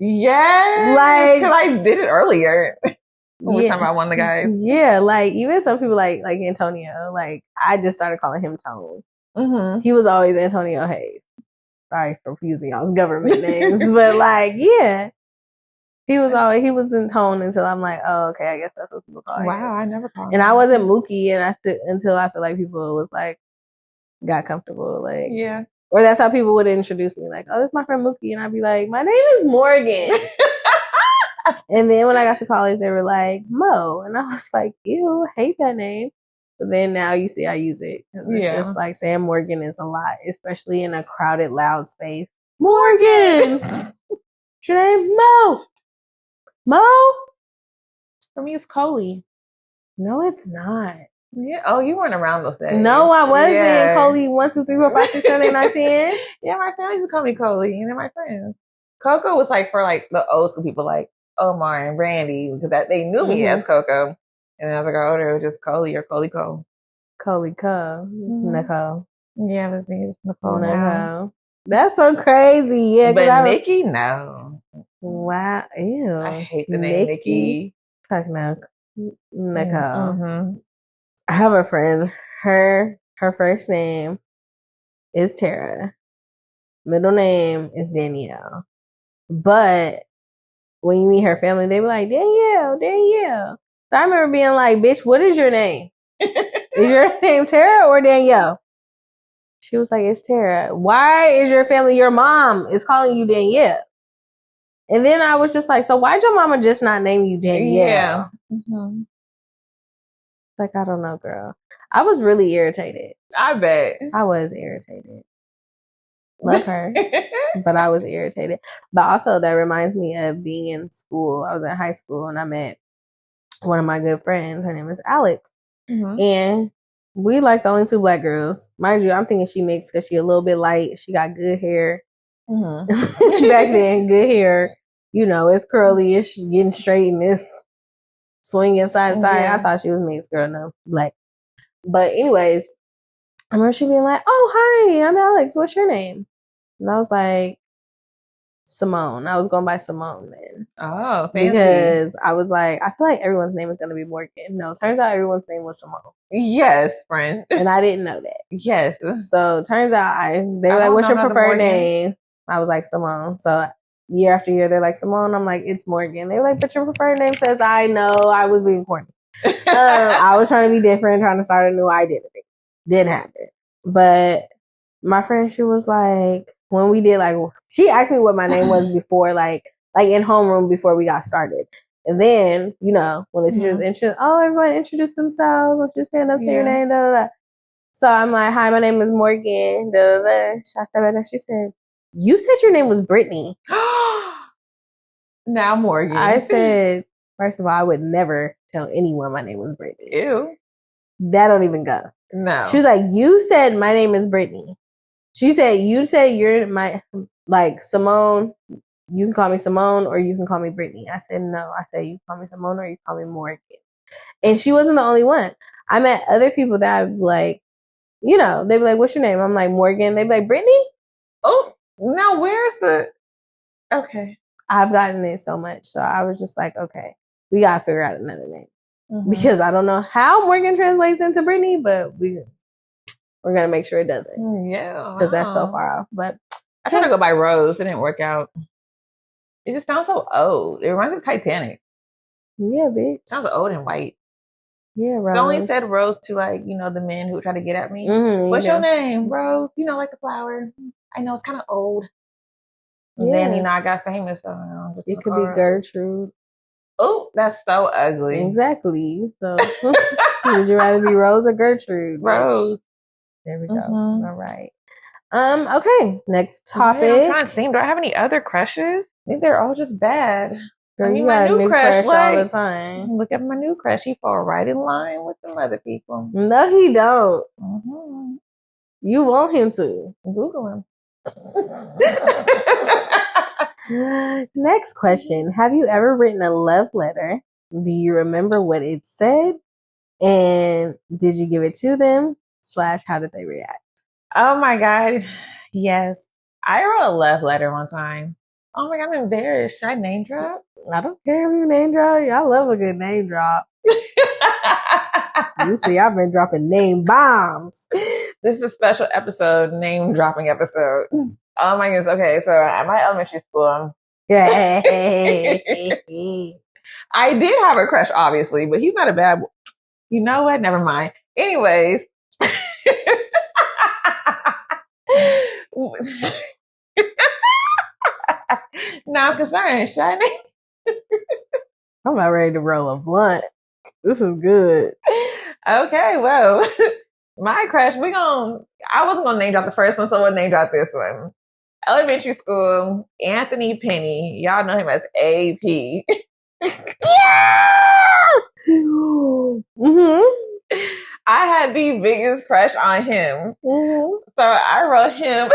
Yeah, like, because I did it earlier. When we were talking about one of the guys. Yeah, like even some people like Antonio, like I just started calling him Tone. He was always Antonio Hayes. Sorry for using y'all's government names, but like, yeah, he was in Tone until I'm like, oh, okay, I guess that's what people call him. Wow, I never called him. And I wasn't Mookie, and until I feel like people was like got comfortable, like, yeah. Or that's how people would introduce me, like, oh, this is my friend Mookie. And I'd be like, my name is Morgan. And then when I got to college, they were like, Mo. And I was like, ew, hate that name. But then now you see I use it. It's just like saying Morgan is a lot, especially in a crowded, loud space. Morgan! What's your name? Mo! Mo? For me, it's Coley. No, it's not. Yeah. Oh, you weren't around those days. No, I wasn't. Yeah. Coley 1, 2, 3, 4, 5, 6, 7, 8, 9, 10. Yeah, my family used to call me Coley, and then my friends. Coco was like for like the old school people, like Omar and Randy, because that they knew me as Coco. And then as I got older, it was just Coley or Coley Cole. Coley Cole. Nicole. Yeah, but it's Nicole now. That's so crazy. Yeah, but Nikki, no. Wow. Ew. I hate the name Nikki. Fuck no. Nicole. I have a friend. Her first name is Tara. Middle name is Danielle. But when you meet her family, they be like, Danielle. So I remember being like, bitch, what is your name? Is your name Tara or Danielle? She was like, it's Tara. Why is your family, your mom is calling you Danielle? And then I was just like, so why'd your mama just not name you Danielle? Yeah. Like, I don't know, girl. I was really irritated. I bet. I was irritated. Love her. But I was irritated. But also that reminds me of being in school. I was in high school and I met one of my good friends. Her name is Alex. And we like the only 2 black girls. Mind you, I'm thinking she mixed because she a little bit light. She got good hair. Back then, good hair. You know, it's curly, it's getting straight and it's swinging side to side. I thought she was mixed, girl. No, black. But anyways, I remember she being like, oh, hi, I'm Alex. What's your name? And I was like, Simone. I was going by Simone then. Oh, fancy. Because I was like, I feel like everyone's name is going to be Morgan. No, turns out everyone's name was Simone. Yes, friend. And I didn't know that. Yes. So turns out they were like, what's your preferred name? I was like, Simone. So year after year, they're like, Simone. I'm like, it's Morgan. They were like, but your preferred name says, I know. I was being corny. I was trying to be different, trying to start a new identity. Didn't happen. But my friend, she was like, when we did like, she asked me what my name was before, like in homeroom before we got started. And then, you know, when the teachers introduced, everyone introduced themselves. Let's just stand up, say your name, da, da, da. So I'm like, hi, my name is Morgan, da, da, da. She said, you said your name was Brittany. Now Morgan. I said, first of all, I would never tell anyone my name was Brittany. Ew. That don't even go. No. She was like, you said my name is Brittany. She said, you said you're my, like, Simone. You can call me Simone or you can call me Brittany. I said, no. I said, you call me Simone or you call me Morgan. And she wasn't the only one. I met other people that I'd be like, you know, they'd be like, what's your name? I'm like, Morgan. They'd be like, Brittany? Oh, now where's the... Okay. I've gotten it so much. So I was just like, okay, we got to figure out another name. Because I don't know how Morgan translates into Brittany, but we're going to make sure it doesn't. Yeah. Because that's so far off. But I tried to go by Rose. It didn't work out. It just sounds so old. It reminds me of Titanic. Yeah, bitch. Sounds old and white. Yeah, Rose. I only said Rose to, like, you know, the men who try to get at me. What's your name? Rose. You know, like the flower. I know it's kind of old. And then, you know, I got famous. So it could be Gertrude. Oh, that's so ugly. Exactly. So, would you rather be Rose or Gertrude? Rose. There we go. All right. Okay. Next topic. I'm trying to think. Do I have any other crushes? I think they're all just bad. Girl, I mean, my new crush all the time. Look at my new crush. He fall right in line with some other people. No, he don't. You want him to. Google him. Next question. Have you ever written a love letter? Do you remember what it said? And did you give it to them? / how did they react? Oh my God. Yes. I wrote a love letter one time. Oh my God, I'm embarrassed. Should I name drop? I don't care if you name drop. I love a good name drop. You see, I've been dropping name bombs. This is a special episode, name dropping episode. Oh my goodness. Okay, so at my elementary school, I did have a crush, obviously, but he's not a bad boy. You know what? Never mind. Anyways. Now I'm concerned, Shiny. I'm about ready to roll a blunt. This is good. Okay, well, my crush, I wasn't going to name drop the first one, so we'll name drop this one. Elementary school, Anthony Penny. Y'all know him as AP. Yes! Mm-hmm. I had the biggest crush on him. Mm-hmm. So I wrote him.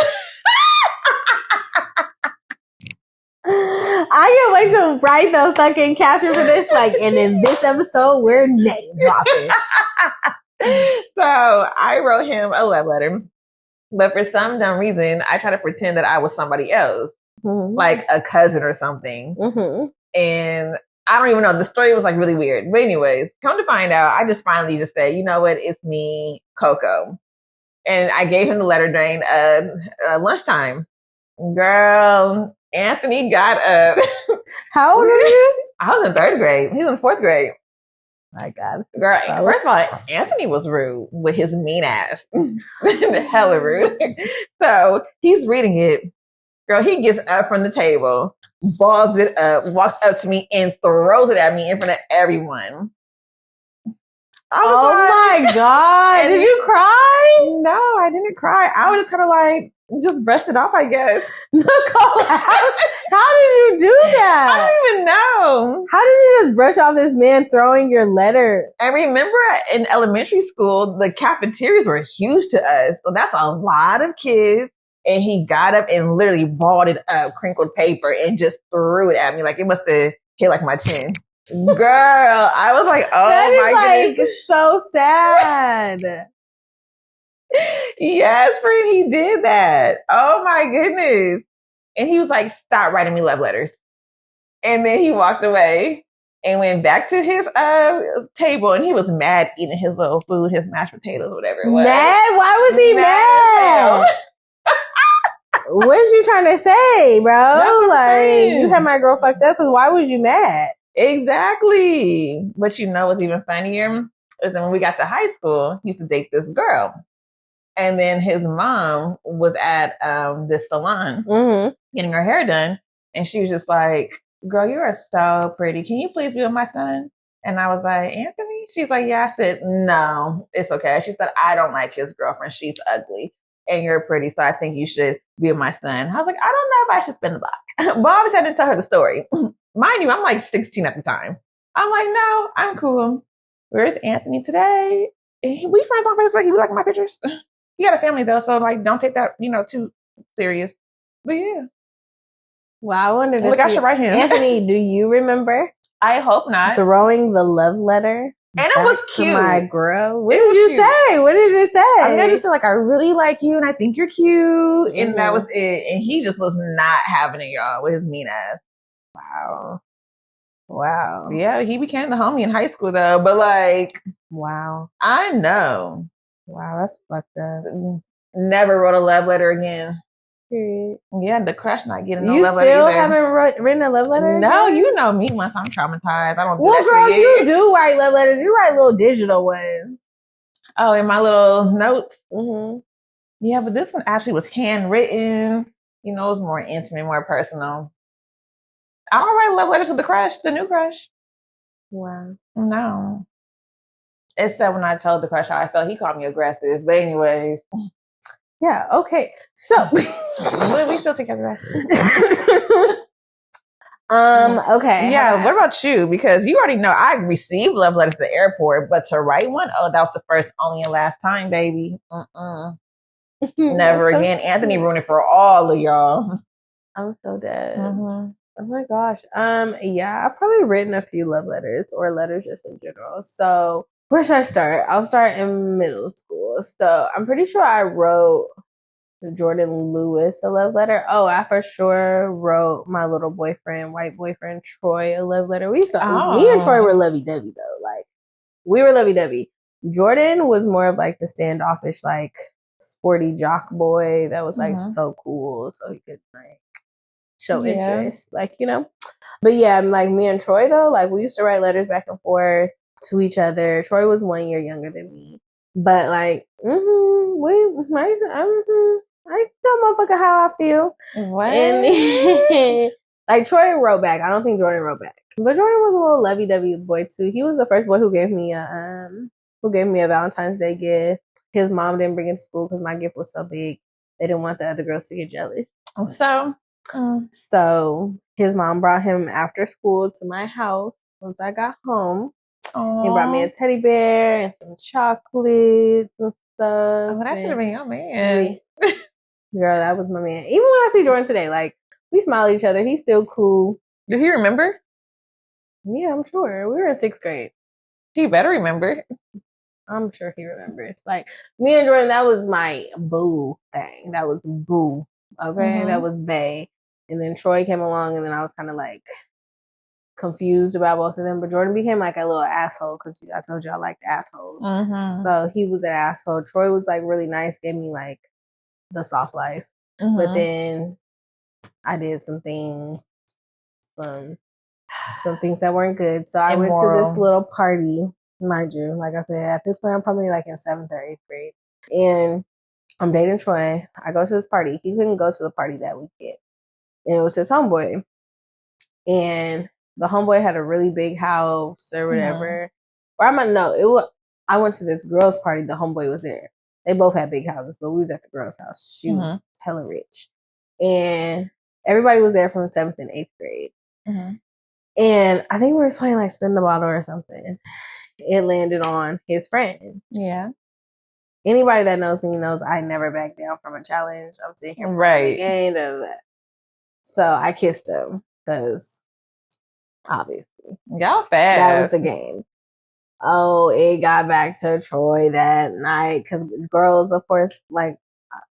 I can't wait to write the fucking caption for this. Like, and in this episode, we're name dropping. So I wrote him a love letter. But for some dumb reason, I tried to pretend that I was somebody else, like a cousin or something. And I don't even know. The story was like really weird. But anyways, come to find out, I just finally just said, you know what? It's me, Coco. And I gave him the letter during lunchtime. Girl, Anthony got up. How old were you? I was in 3rd grade. He was in 4th grade. My God. Girl, first of all, Anthony was rude with his mean ass. Hella rude. So he's reading it. Girl, he gets up from the table, balls it up, walks up to me and throws it at me in front of everyone. My God. Did you cry? No, I didn't cry. I was just kind of like, just brushed it off, I guess. Nicole, how did you do that? I don't even know. How did you just brush off this man throwing your letter? I remember in elementary school, the cafeterias were huge to us. So that's a lot of kids. And he got up and literally balled it up, crinkled paper, and just threw it at me. Like it must have hit like my chin. Girl, I was like, oh my goodness. So sad. Yes, friend, he did that. Oh my goodness. And he was like, stop writing me love letters. And then he walked away and went back to his table, and he was mad eating his little food, his mashed potatoes, whatever it was. Mad? Why was he mad? What is you trying to say, bro? Like, you had my girl fucked up because why was you mad? Exactly. But you know what's even funnier is that when we got to high school, he used to date this girl. And then his mom was at this salon getting her hair done. And she was just like, girl, you are so pretty. Can you please be with my son? And I was like, Anthony? She's like, yeah. I said, no, it's okay. She said, I don't like his girlfriend. She's ugly. And you're pretty, so I think you should be with my son. I was like, I don't know if I should spin the block. But obviously I didn't tell her the story. Mind you, I'm like 16 at the time. I'm like, no, I'm cool. Where's Anthony today? We friends on Facebook. He be liking my pictures. He got a family though, so like don't take that, too serious. But yeah. Well, I wondered if I should write him. Anthony, do you remember? I hope not. Throwing the love letter. And it was cute. To my girl. What did you say? What did it say? I just said like, I really like you and I think you're cute. And that was it. And he just was not having it, y'all, with his mean ass. Wow. Yeah, he became the homie in high school though. But like, wow. I know. Wow, that's fucked up. Never wrote a love letter again. Period. Yeah, the crush not getting no love letter either. You still haven't written a love letter? No, you know me. Once I'm traumatized, I don't do that girl, shit. You do write love letters. You write little digital ones. Oh, in my little notes? Mm-hmm. Yeah, but this one actually was handwritten. It was more intimate, more personal. I don't write love letters to the crush, the new crush. Wow. No. Except when I told the crush how I felt, he called me aggressive. But anyways. Yeah, okay. So we still take aggressive. Okay. Yeah, what about you? Because you already know I received love letters at the airport, but to write one, that was the first, only, and last time, baby. Never again. So Anthony ruined it for all of y'all. I'm so dead. Oh my gosh. Yeah, I've probably written a few love letters or letters just in general. So where should I start? I'll start in middle school. So I'm pretty sure I wrote Jordan Lewis a love letter. Oh, I for sure wrote my little boyfriend, white boyfriend Troy, a love letter. Me and Troy were lovey-dovey though. Like, we were lovey-dovey. Jordan was more of like the standoffish, like sporty jock boy that was like so cool, so he could like show interest, like, But yeah, like me and Troy though, like we used to write letters back and forth to each other. Troy was 1 year younger than me, but like, I still motherfucker how I feel. What? And like Troy wrote back. I don't think Jordan wrote back, but Jordan was a little lovey-dovey boy too. He was the first boy who gave me a Valentine's Day gift. His mom didn't bring it to school because my gift was so big. They didn't want the other girls to get jealous. So his mom brought him after school to my house once I got home. Aww. He brought me a teddy bear and some chocolates and stuff. Oh, that should have been your man. Girl, that was my man. Even when I see Jordan today, like, we smile at each other. He's still cool. Did he remember? Yeah, I'm sure. We were in 6th grade. He better remember. I'm sure he remembers. Like, me and Jordan, that was my boo thing. That was boo. Okay? That was bae. And then Troy came along, and then I was kind of like confused about both of them. But Jordan became like a little asshole because I told you I liked assholes. So he was an asshole. Troy was like really nice, gave me like the soft life. But then I did some things, some things that weren't good. So I went to this little party, mind you. Like I said, at this point, I'm probably like in 7th or 8th grade. And I'm dating Troy. I go to this party. He couldn't go to the party that weekend. And it was his homeboy. And the homeboy had a really big house or whatever. Or I went to this girl's party. The homeboy was there. They both had big houses, but we was at the girl's house. She was hella rich. And everybody was there from the 7th and 8th grade. And I think we were playing like Spin the Bottle or something. It landed on his friend. Yeah. Anybody that knows me knows I never back down from a challenge. I'm sitting here playing the game. So I kissed him because obviously y'all fast. That was the game. Oh, it got back to Troy that night because girls, of course, like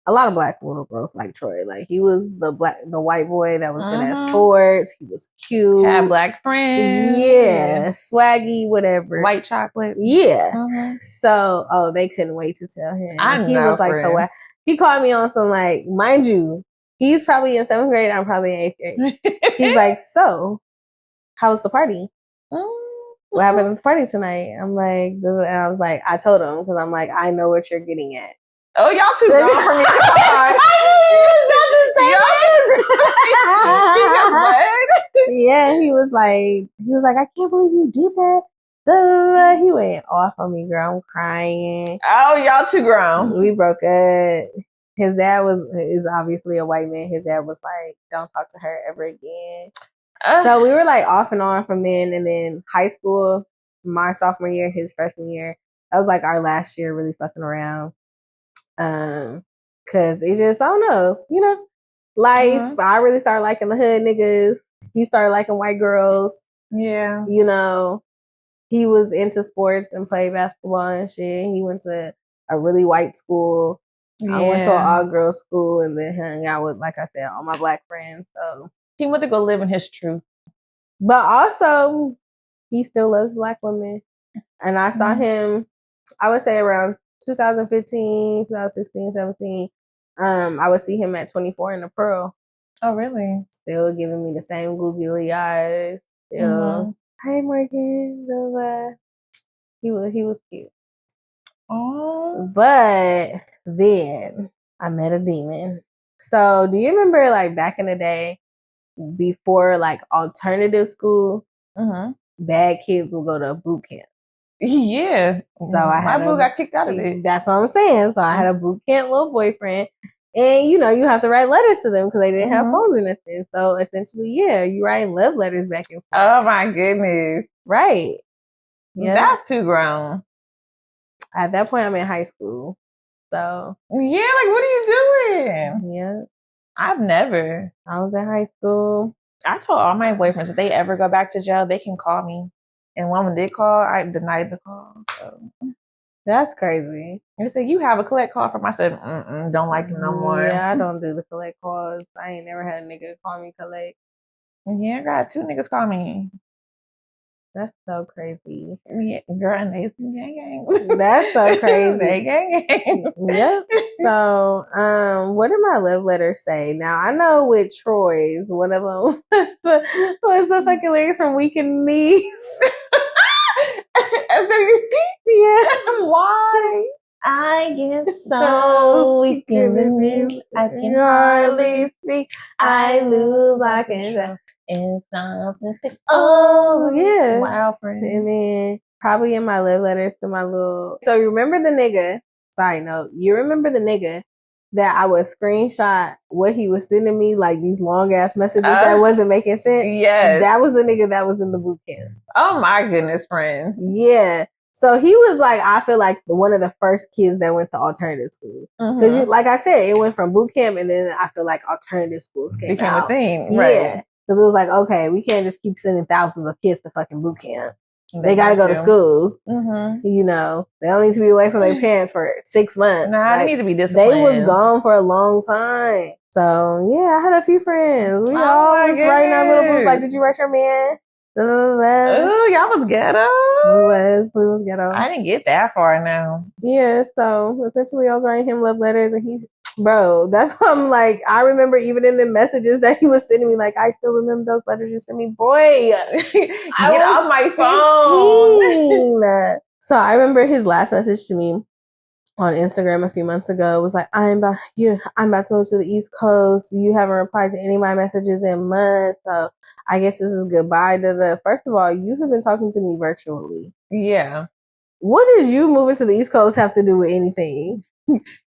a lot of black little girls like Troy. Like he was the white boy that was good at sports. He was cute. Had black friends. Yeah, swaggy, whatever. White chocolate. Yeah. So, they couldn't wait to tell him. He was like, so what? He called me on some like, mind you, he's probably in 7th grade. I'm probably in 8th grade. He's like, so, how was the party? What happened at the party tonight? I'm like, and I was like, I told him because I'm like, I know what you're getting at. Oh, y'all too grown for me. Yeah, he was like, I can't believe you did that. He went off on me, girl. I'm crying. Oh, y'all too grown. We broke up. His dad is obviously a white man. His dad was like, don't talk to her ever again. So we were like off and on from then, and then high school, my sophomore year, his freshman year, that was like our last year really fucking around. Cause it just, I don't know, life. I really started liking the hood niggas. He started liking white girls. Yeah. He was into sports and played basketball and shit. He went to a really white school. Yeah. I went to an all girls school and then hung out with, like I said, all my black friends. So he went to go live in his truth. But also, he still loves black women. And I saw him, I would say around 2015, 2016, 17. I would see him at 24 in the Pearl. Oh, really? Still giving me the same googly eyes. Still, hey, Morgan. He was cute. Oh. But then I met a demon. So do you remember like back in the day before like alternative school, bad kids will go to boot camp? Yeah. So my boo got kicked out of it. That's what I'm saying. So I had a boot camp little boyfriend. And, you have to write letters to them because they didn't have phones or nothing. So essentially, yeah, you writing love letters back and forth. Oh, my goodness. Right. Yeah. That's too grown. At that point, I'm in high school. So. Yeah, like, what are you doing? Yeah. I've never. I was in high school. I told all my boyfriends if they ever go back to jail, they can call me. And when they call, I denied the call. So. That's crazy. They said, you have a collect call from. I said, don't like him no more. Yeah, I don't do the collect calls. I ain't never had a nigga call me collect. Yeah, I got 2 niggas call me. That's so crazy. Yeah, girl, and they gang. That's so crazy. They gang. Yep. So, what did my love letter say? Now I know with Troy's, one of them was the fucking lyrics from Weak in the Knees. Yeah. Why? I get so weak in the knees, I can hardly speak. I lose my control. And something. Oh, yeah. Wow, friend. And then probably in my love letters to my little. So you remember the nigga? Side note, you remember the nigga that I would screenshot what he was sending me, like these long ass messages that wasn't making sense. Yes. That was the nigga that was in the boot camp. Oh my goodness, friend. Yeah. So he was like, I feel like one of the first kids that went to alternative school. Because like I said, it went from boot camp and then I feel like alternative schools became a thing. Yeah. Right. Because it was like, okay, we can't just keep sending thousands of kids to fucking boot camp. They got to go to school. You know, they don't need to be away from their parents for 6 months. Nah, like, they need to be disciplined. They was gone for a long time. So yeah, I had a few friends. We all was writing our little books. Like, did you write your man? Oh, y'all was ghetto. We was ghetto. I didn't get that far now. Yeah, so essentially I was writing him love letters and he, bro, that's why I'm like, I remember even in the messages that he was sending me, like, I still remember those letters you sent me. Boy, get off my phone. So I remember his last message to me on Instagram a few months ago was like, I'm about to go to the East Coast. You haven't replied to any of my messages in months, so I guess this is goodbye. First of all, you have been talking to me virtually. Yeah. What does you moving to the East Coast have to do with anything?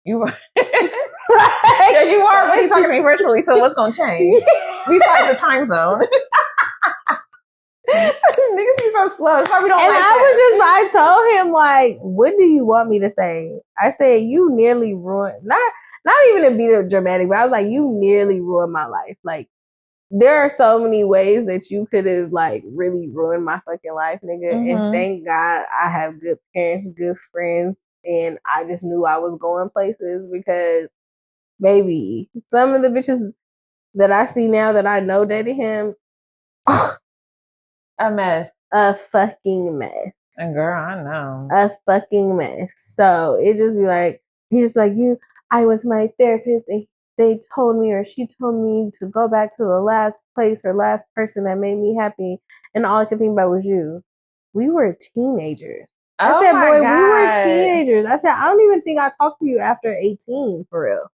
You are. Yeah, you are already talking to me virtually, so what's going to change? Besides the time zone. Niggas be so slow. That's why we don't and like I told him, like, what do you want me to say? I said, you nearly ruined, not even to be dramatic, but I was like, you nearly ruined my life. Like, there are so many ways that you could have, like, really ruined my fucking life, nigga. And thank God I have good parents, good friends, and I just knew I was going places because, baby, some of the bitches that I see now that I know dated him, a mess. A fucking mess. And girl, I know. A fucking mess. So it just be like, he just like, I went to my therapist and they told me, or she told me to go back to the last place or last person that made me happy. And all I could think about was you. We were teenagers. I said, boy, we were teenagers. I said, I don't even think I talked to you after 18 for real.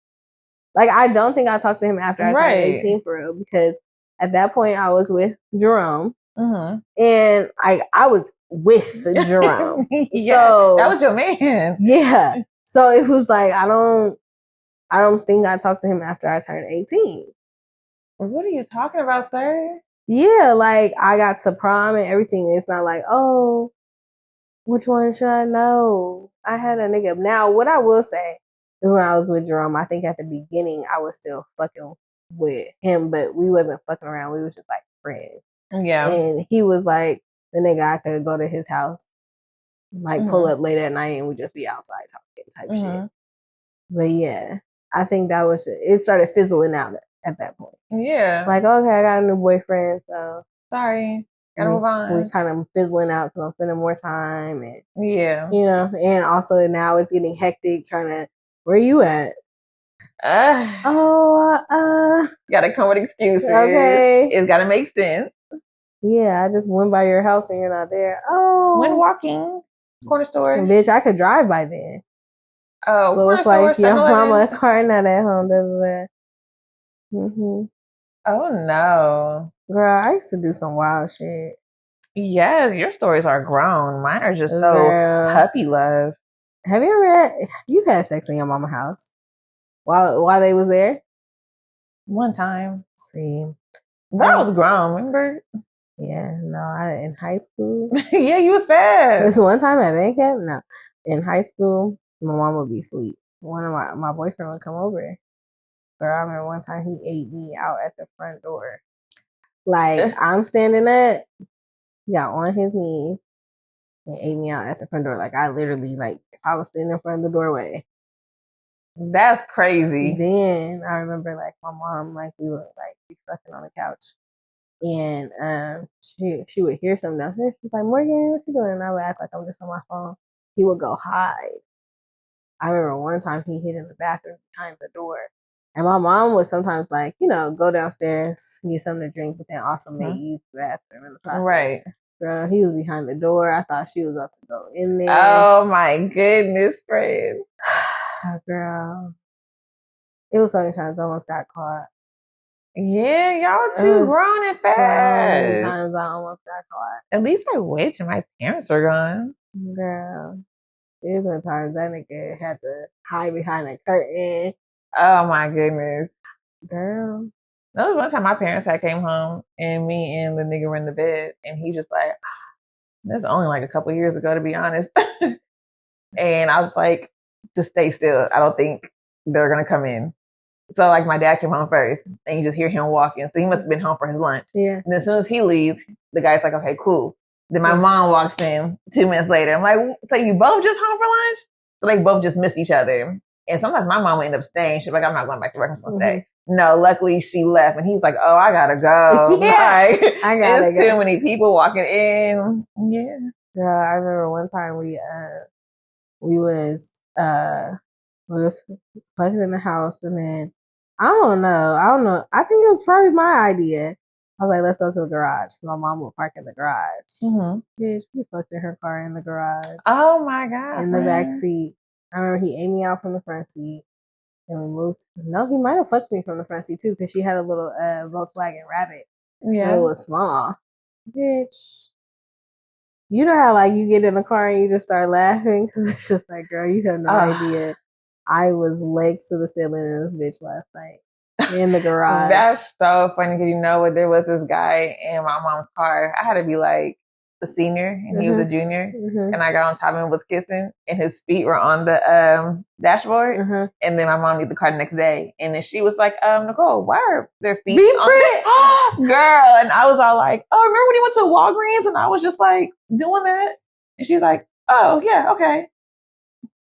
Like, I don't think I talked to him after I turned 18 for real, because at that point I was with Jerome. And I was with Jerome. Yeah, so that was your man. Yeah. So it was like, I don't think I talked to him after I turned 18. What are you talking about, sir? Yeah, like, I got to prom and everything. It's not like, oh, which one should I know? I had a nigga. Now, what I will say is when I was with Jerome, I think at the beginning I was still fucking with him, but we wasn't fucking around. We was just like friends. Yeah. And he was like the nigga I could go to his house, like pull up late at night and we just be outside talking type shit. But yeah, I think that was it. Started fizzling out at that point. Yeah. Like, okay, I got a new boyfriend, so sorry. Gotta move on. We kind of fizzling out because I'm spending more time and yeah, you know, and also now it's getting hectic trying to, where you at? Gotta come with excuses. Okay. It's gotta make sense. Yeah, I just went by your house and you're not there. Oh. Went walking. Corner store. Bitch, I could drive by then. Oh, so it's like your mama car not at home, doesn't it? Oh no. Girl, I used to do some wild shit. Yes, your stories are grown. Mine are just so puppy love. Have you had sex in your mama's house while they was there? One time. See. That was grown, remember? Yeah, no, in high school. Yeah, you was fast. This one time at band camp, no. In high school, my mom would be asleep. One of my boyfriend would come over. Girl, I remember one time he ate me out at the front door. Like, I'm standing up, he got on his knees and ate me out at the front door. Like, I literally, like, if I was standing in front of the doorway. That's crazy. Then I remember, like, my mom, like, we would, like, be fucking on the couch. And she would hear something downstairs. She's like, Morgan, what you doing? And I would act like I'm just on my phone. He would go hide. I remember one time he hid in the bathroom behind the door. And my mom would sometimes, like, you know, go downstairs, get something to drink, but then also may use the bathroom in the process. Right. Girl, he was behind the door. I thought she was about to go in there. Oh my goodness, friend. Girl. It was so many times I almost got caught. Yeah, y'all too grown and fast. So many times I almost got caught. At least I wait till my parents are gone. Girl. There's been times that nigga had to hide behind a curtain Oh my goodness. Girl. That was one time my parents had came home and me and the nigga were in the bed and he just like, that's only like a couple years ago to be honest. And I was like, just stay still. I don't think they're gonna come in. So like my dad came home first and you just hear him walking. So he must have been home for his lunch. Yeah. And as soon as he leaves, the guy's like, okay, cool. Then my mom walks in 2 minutes later. I'm like, so you both just home for lunch? So they both just missed each other. And sometimes my mom would end up staying. She's like, I'm not going back to work. I'm just going to stay. No, luckily she left. And he's like, oh, I got to go. Yeah, like, I got to go. Too many people walking in. Yeah. Girl, I remember one time we was fucking in the house and then I don't know. I think it was probably my idea. I was like, let's go to the garage. My mom would park in the garage. Bitch, we fucked in her car in the garage. Oh my God. In the back seat. I remember he ate me out from the front seat and we moved. No, he might have fucked me from the front seat too because she had a little Volkswagen Rabbit. Yeah. So it was small. Bitch. You know how like you get in the car and you just start laughing because it's just like, girl, you have no idea. I was legs to the ceiling in this bitch last night in the garage. That's so funny because you know what? There was this guy in my mom's car. I had to be like a senior and he was a junior, and I got on top of him and was kissing, and his feet were on the dashboard. And then my mom needed the car the next day, and then she was like, Nicole, why are their feet on the girl? And I was all like, oh, remember when you went to Walgreens? And I was just like doing that, and she's like, oh yeah, okay.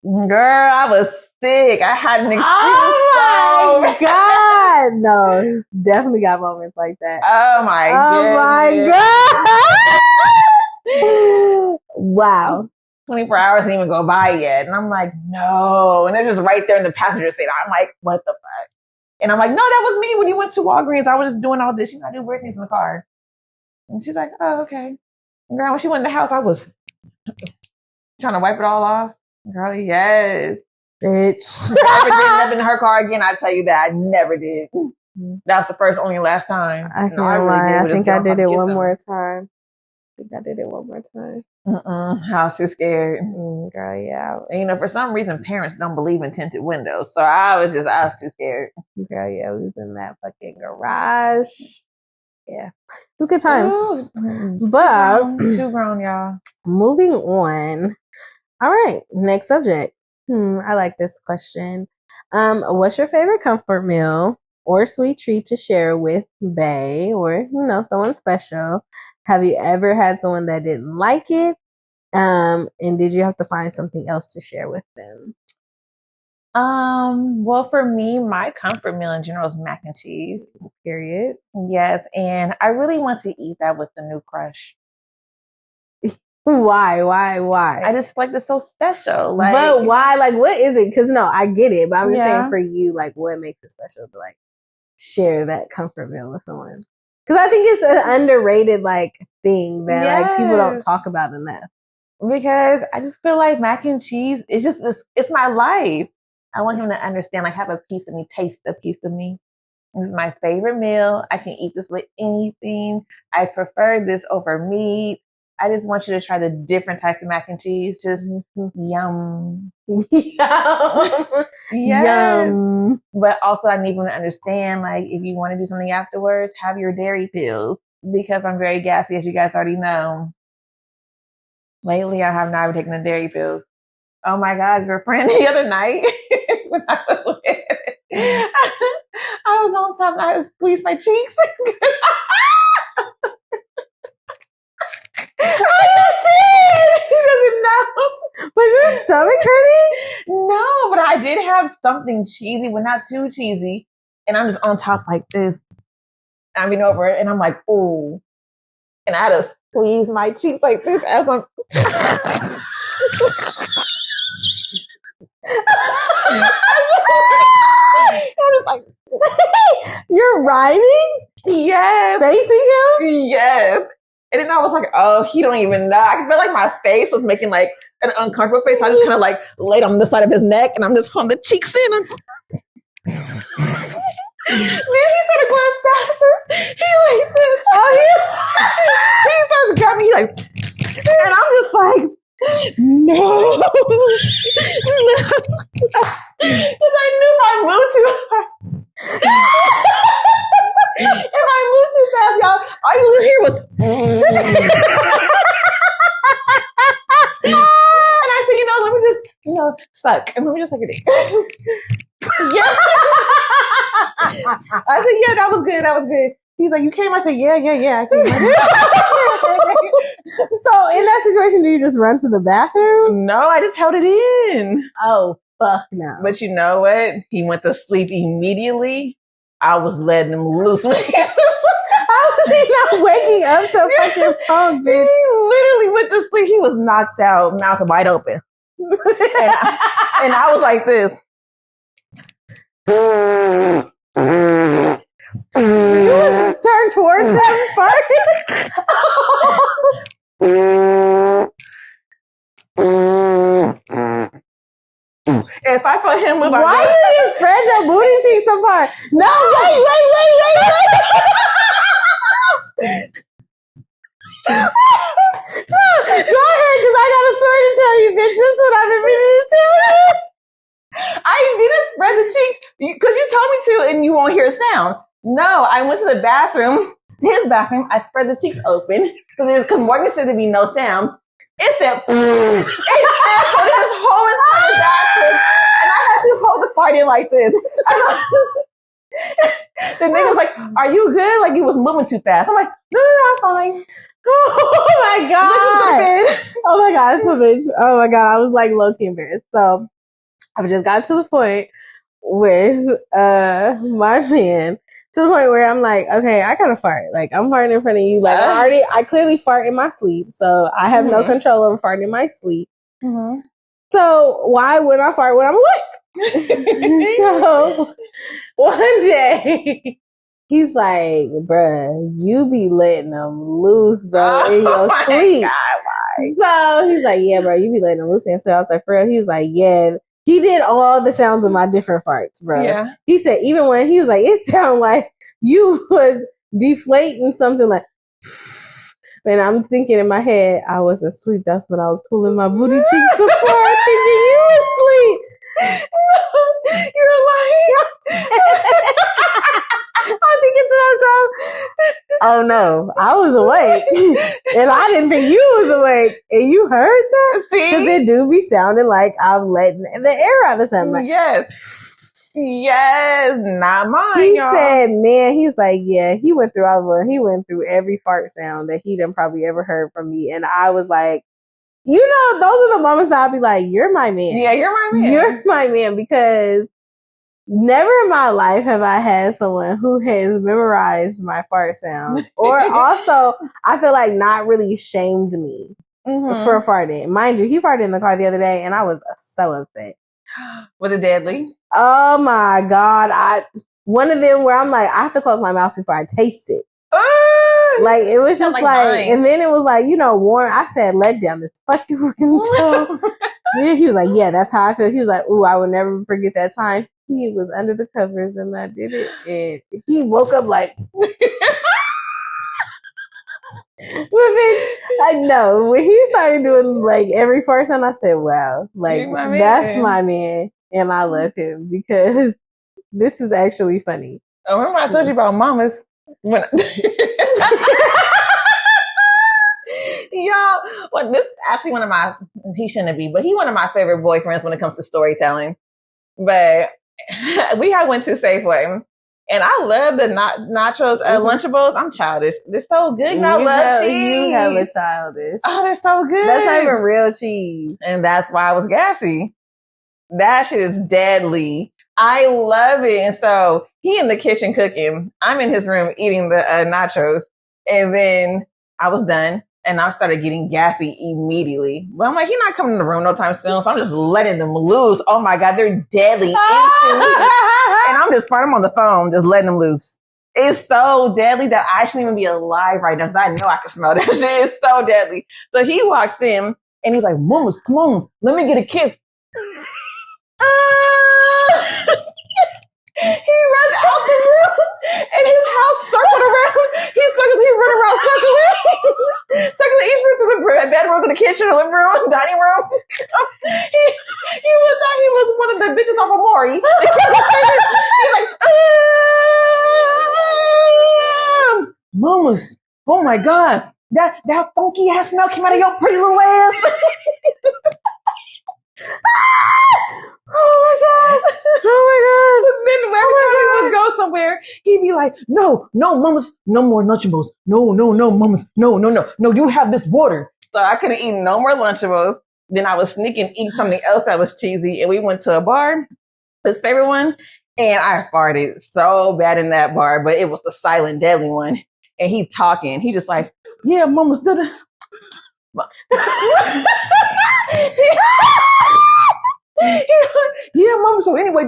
Girl, I was sick. I had an excuse. Oh my God. No, definitely got moments like that. Oh my God. Wow. 24 hours didn't even go by yet. And I'm like, no. And they're just right there in the passenger seat. I'm like, what the fuck? And I'm like, no, that was me when you went to Walgreens. I was just doing all this. You know, I do weird things in the car. And she's like, oh, okay. Girl, when she went in the house, I was trying to wipe it all off. Girl, yes. Bitch. Never did nothing in her car again. I tell you that. I never did. That was the first, only last time. I can't lie. I think I did it one more time. I was too scared. Girl, yeah. And, you know, for some reason, parents don't believe in tinted windows. So I was too scared. Girl, yeah, we was in that fucking garage. Yeah. It was a good time. But too grown, y'all. Moving on. All right, next subject. I like this question. What's your favorite comfort meal or sweet treat to share with bae or someone special? Have you ever had someone that didn't like it? And did you have to find something else to share with them? Well, for me, my comfort meal in general is mac and cheese. Period. Yes, and I really want to eat that with the new crush. Why? I just feel like it's so special. Like, but why? Like, what is it? Because no, I get it, but I'm just saying for you, like, what makes it special to like share that comfort meal with someone? Because I think it's an underrated like thing that like people don't talk about enough. Because I just feel like mac and cheese is just it's my life. I want him to understand, like, have a piece of me, taste a piece of me. This is my favorite meal. I can eat this with anything. I prefer this over meat. I just want you to try the different types of mac and cheese. Just yum. Yes. Yum. But also I need them to understand, like, if you want to do something afterwards, have your dairy pills. Because I'm very gassy, as you guys already know. Lately, I have not been taking the dairy pills. Oh my God, girlfriend, the other night, when I was with I was on top and I squeezed my cheeks. He doesn't know. Was your stomach hurting? No, but I did have something cheesy, but not too cheesy. And I'm just on top like this. I mean, over it, and I'm like, ooh. And I had to squeeze my cheeks like this as I'm. I'm just like, you're riding? Yes. Facing him? Yes. And then I was like, oh, he don't even know. I feel like my face was making like an uncomfortable face. So I just kind of like laid on the side of his neck and I'm just holding the cheeks in. Then he started going faster. He like this. He starts grabbing me like, and I'm just like, no. Because I knew if I moved too And I said, let me just, suck. And let me just suck it in. Yeah. I said, yeah, that was good. That was good. He's like, you came? I said, yeah, I came. So in that situation, do you just run to the bathroom? No, I just held it in. Oh, fuck no. But you know what? He went to sleep immediately. I was letting him loose. How was he not waking up so fucking punk, bitch? He literally went to sleep. He was knocked out, mouth wide open. and I was like this. You was turned towards that part. If I put him with why you didn't spread your booty cheeks apart? No, wait. No, go ahead, because I got a story to tell you, bitch. This is what I've been meaning to tell you. I didn't spread the cheeks because you told me to and you won't hear a sound. No, I went to the bathroom, his bathroom. I spread the cheeks open because Morgan said there'd be no sound. It said, it echoed his whole entire bathroom. And I had to hold the fart in like this. The nigga was like, are you good? Like, you was moving too fast. I'm like, no, I'm fine. Oh my god. Oh my god, so bitch. Oh my god, I was like low-key embarrassed. So I've just got to the point with my man, to the point where I'm like, okay, I gotta fart. Like, I'm farting in front of you. Like, I clearly fart in my sleep, so I have no control over farting in my sleep. Mm-hmm. So why would I fart when I'm awake? So one day he's like, bruh, you be letting them loose, bro, in your sleep. God, why? So he's like, yeah, bro, you be letting them loose. And so I was like, for real? He was like, yeah. He did all the sounds of my different farts, bro. Yeah. He said, even when he was like, it sounded like you was deflating something like, and I'm thinking in my head, I was asleep. That's when I was pulling my booty cheeks apart, thinking you asleep. You're lying. I'm thinking to myself, oh no, I was awake. And I didn't think you was awake. And you heard that? See? Because it do be sounding like I'm letting the air out of something. Like, Yes, not mine. He said, man, he's like, yeah, he went through every fart sound that he done probably ever heard from me. And I was like, those are the moments that I'll be like, you're my man. Yeah, you're my man. You're my man, because never in my life have I had someone who has memorized my fart sounds, or also I feel like not really shamed me for farting. Mind you, he farted in the car the other day, and I was so upset. Was it deadly? Oh my god! One of them where I'm like, I have to close my mouth before I taste it. Like, it was just like and then it was like, warm. I said, let down this fucking window. He was like, yeah, that's how I feel. He was like, ooh, I will never forget that time. He was under the covers and I did it. And he woke up like, I know. When he started doing like every first time, I said, wow, like, that's my man. And I love him because this is actually funny. Oh, remember I told you about mamas? Y'all, this is actually one of my, he shouldn't be, but he's one of my favorite boyfriends when it comes to storytelling. But we had went to Safeway, and I love the nachos, Lunchables. I'm childish. They're so good. I love cheese. You have a childish. Oh, they're so good. That's not even real cheese. And that's why I was gassy. That shit is deadly. I love it. And so he in the kitchen cooking. I'm in his room eating the nachos. And then I was done. And I started getting gassy immediately. But I'm like, he's not coming in the room no time soon. So I'm just letting them loose. Oh my God, they're deadly instantly. And I'm on the phone, just letting them loose. It's so deadly that I shouldn't even be alive right now because I know I can smell that shit. It's so deadly. So he walks in and he's like, Momus, come on, let me get a kiss. He runs out the room and his house circled around. He run around circling. He's through the bedroom, to the kitchen, the living room, dining room. He was one of the bitches off of Maury. He's like, Mamas, oh my God, that funky ass smell came out of your pretty little ass. Oh my God. Oh my God. Then every time we would go somewhere, he'd be like, no, mamas, no more Lunchables. No, mamas, no, you have this water. So I couldn't eat no more Lunchables. Then I would sneak and eat something else that was cheesy. And we went to a bar, his favorite one, and I farted so bad in that bar, but it was the silent deadly one. And he talking. He just like, yeah, mamas did it. Yeah, mama. So anyway,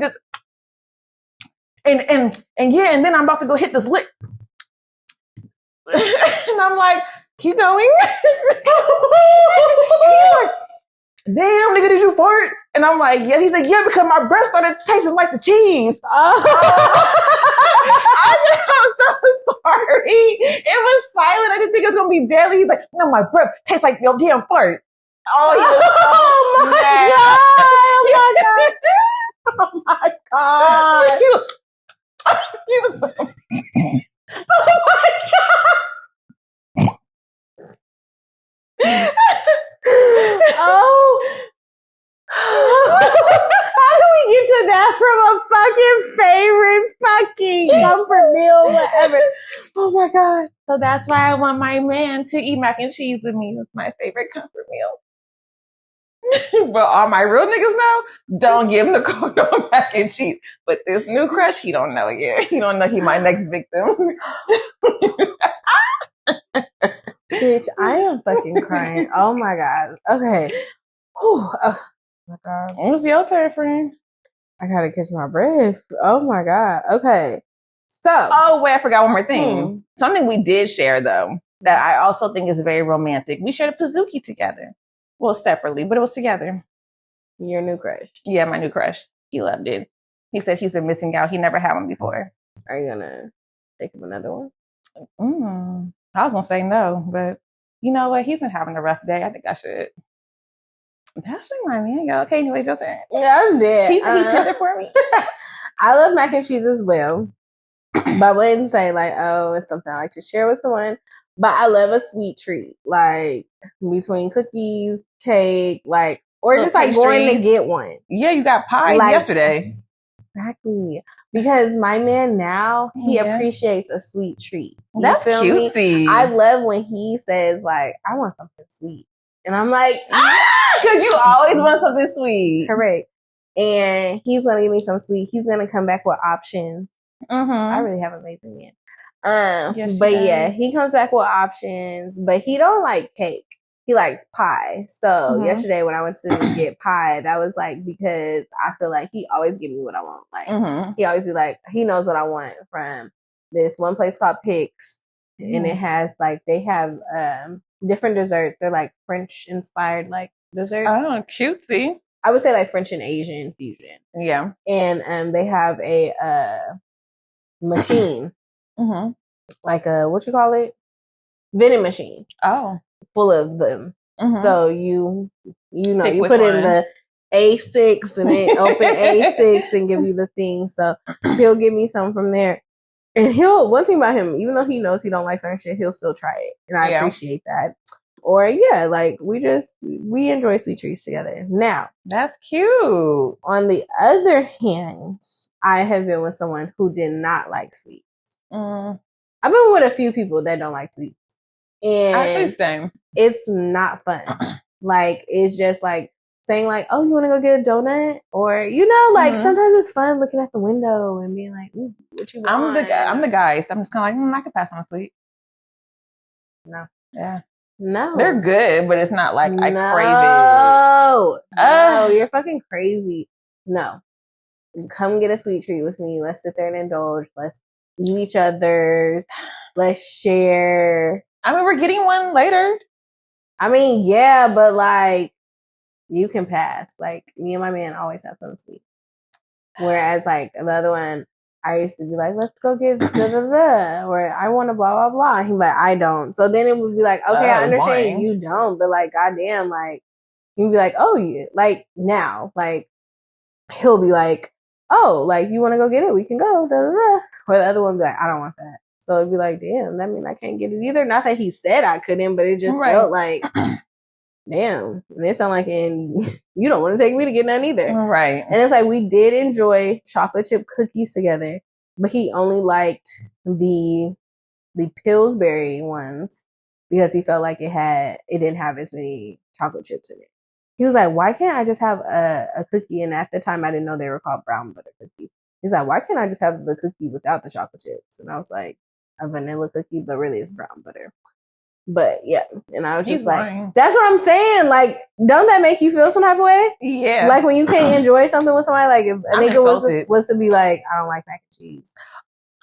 and yeah, and then I'm about to go hit this lick. And I'm like, keep going. He's like, damn, nigga, did you fart? And I'm like, yes. He said, yeah, because my breath started tasting like the cheese. I said, I'm so sorry. It was silent. I didn't think it was going to be deadly. He's like, no, my breath tastes like your damn fart. Oh, he was so mad. Oh my God. He was so oh my God. Oh. How do we get to that from a fucking favorite fucking comfort meal, whatever? Oh my God. So that's why I want my man to eat mac and cheese with me. It's my favorite comfort meal. But all my real niggas know, don't give him the no mac and cheese. But this new crush, he don't know yet. He don't know he my next victim. Bitch, I am fucking crying. Oh my God. Okay. Whew. Oh my God. What's your turn, friend? I gotta catch my breath. Oh my God. Okay. So. Oh, wait, I forgot one more thing. Something we did share, though, that I also think is very romantic. We shared a Pizookie together. Well, separately, but it was together. Your new crush. Yeah, my new crush. He loved it. He said he's been missing out. He never had one before. Are you gonna take him another one? I was gonna say no, but you know what? He's been having a rough day. I think I should. That's my man. Okay, anyway, your turn. Yeah, I'm dead. He did it for me. I love mac and cheese as well. But I wouldn't say like, oh, it's something I like to share with someone. But I love a sweet treat, like between cookies, cake, like, or just like going to get one. Yeah, you got pies yesterday. Exactly. Because my man now, he appreciates a sweet treat. That's cutesy. I love when he says like, I want something sweet. And I'm like, because you always want something sweet. Correct. And he's going to give me some sweet. He's going to come back with options. I really have an amazing man. Yes, but yeah, he comes back with options, but he don't like cake. He likes pie. So yesterday when I went to get pie, that was like because I feel like he always give me what I want. Like he always be like, he knows what I want from this one place called Pix, and it has like they have different desserts. They're like French inspired like desserts. Oh, cutesy. I would say like French and Asian fusion. Yeah, and they have a machine, like a what you call it, vending machine. Oh, full of them. So you know you put in the A6 and then open A6 and give you the thing. So he'll give me some from there. And one thing about him, even though he knows he don't like certain shit, he'll still try it, and I appreciate that. Or like we enjoy sweet treats together. Now that's cute. On the other hand, I have been with someone who did not like sweets. I've been with a few people that don't like sweets, and actually same. It's not fun. Like it's just like saying like, oh, you want to go get a donut, or like sometimes it's fun looking at the window and being like, what you want? I'm the guy, so I'm just kind of like, I can pass on a sweet. No. Yeah. No. They're good, but it's not like I crave it. No, you're fucking crazy. No. Come get a sweet treat with me. Let's sit there and indulge. Let's eat each other's. Let's share. I mean, we're getting one later. I mean, yeah, but like, you can pass. Like, me and my man always have something sweet. Whereas, like, the other one, I used to be like, let's go get da-da-da, or I want to blah, blah, blah. He'd be like, I don't. So then it would be like, okay, I understand you don't, but like, goddamn, like, you'd be like, oh, yeah. Like, now, like, he'll be like, oh, like, you want to go get it? We can go, da-da-da. Or the other one would be like, I don't want that. So it'd be like, damn, that mean I can't get it either. Not that he said I couldn't, but it just felt like, damn, and it sounded like, and you don't want to take me to get none either. Right. And it's like, we did enjoy chocolate chip cookies together, but he only liked the Pillsbury ones because he felt like it didn't have as many chocolate chips in it. He was like, why can't I just have a cookie? And at the time I didn't know they were called brown butter cookies. He's like, why can't I just have the cookie without the chocolate chips? And I was like, a vanilla cookie, but really it's brown butter. But yeah, and I was just like, that's what I'm saying. Like, don't that make you feel some type of way? Yeah. Like when you can't enjoy something with somebody, like if a nigga was to be like, I don't like mac and cheese.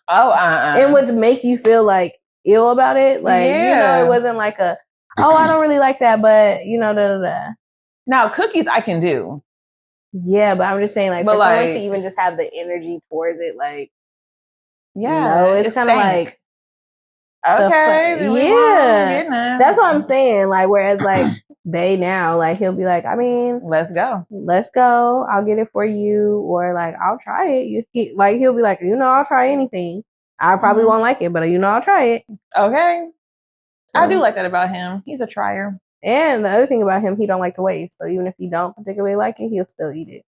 Oh, it would make you feel like ill about it. Like, you know, it wasn't like I don't really like that, but you know, da da da. Now cookies I can do. Yeah, but I'm just saying, like, for someone to even just have the energy towards it, like, yeah, it's kind of like, okay, yeah, that's what I'm saying. Like, whereas like Bay now, like he'll be like, I mean, let's go, I'll get it for you, or like I'll try it. He'll be like, you know, I'll try anything. I probably won't like it, but you know, I'll try it. Okay, so, I do like that about him. He's a trier. And the other thing about him, he don't like to waste. So even if he don't particularly like it, he'll still eat it.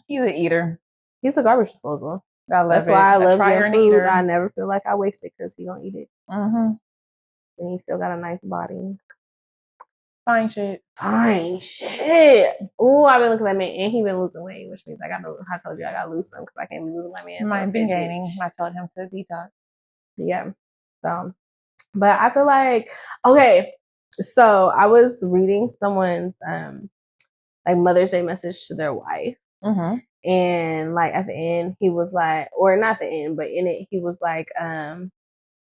He's an eater. He's a garbage disposal. That's why I love getting food. Eater. I never feel like I waste it because he gonna eat it. Mm-hmm. And he still got a nice body. Fine shit. Ooh, I've been looking at that man, and he been losing weight, which means I told you I gotta lose some because I can't be losing my man. Mine been gaining. I told him to detox. Yeah. So, but I feel like, okay. So I was reading someone's like Mother's Day message to their wife. Mm-hmm. And like at the end, he was like, or not the end, but in it, he was like I'm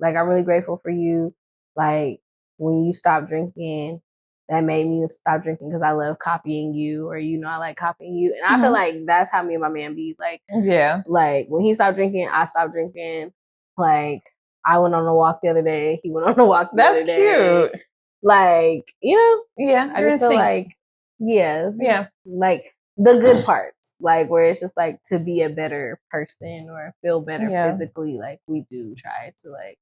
really grateful for you. Like when you stopped drinking, that made me stop drinking because I love copying you, or you know, I like copying you. And I feel like that's how me and my man be. Like, yeah, like when he stopped drinking, I stopped drinking. Like I went on a walk the other day, he went on a walk the other day. That's cute. Like, you know, yeah, I just feel like, yeah, like the good parts, like where it's just like to be a better person or feel better physically. Like we do try to like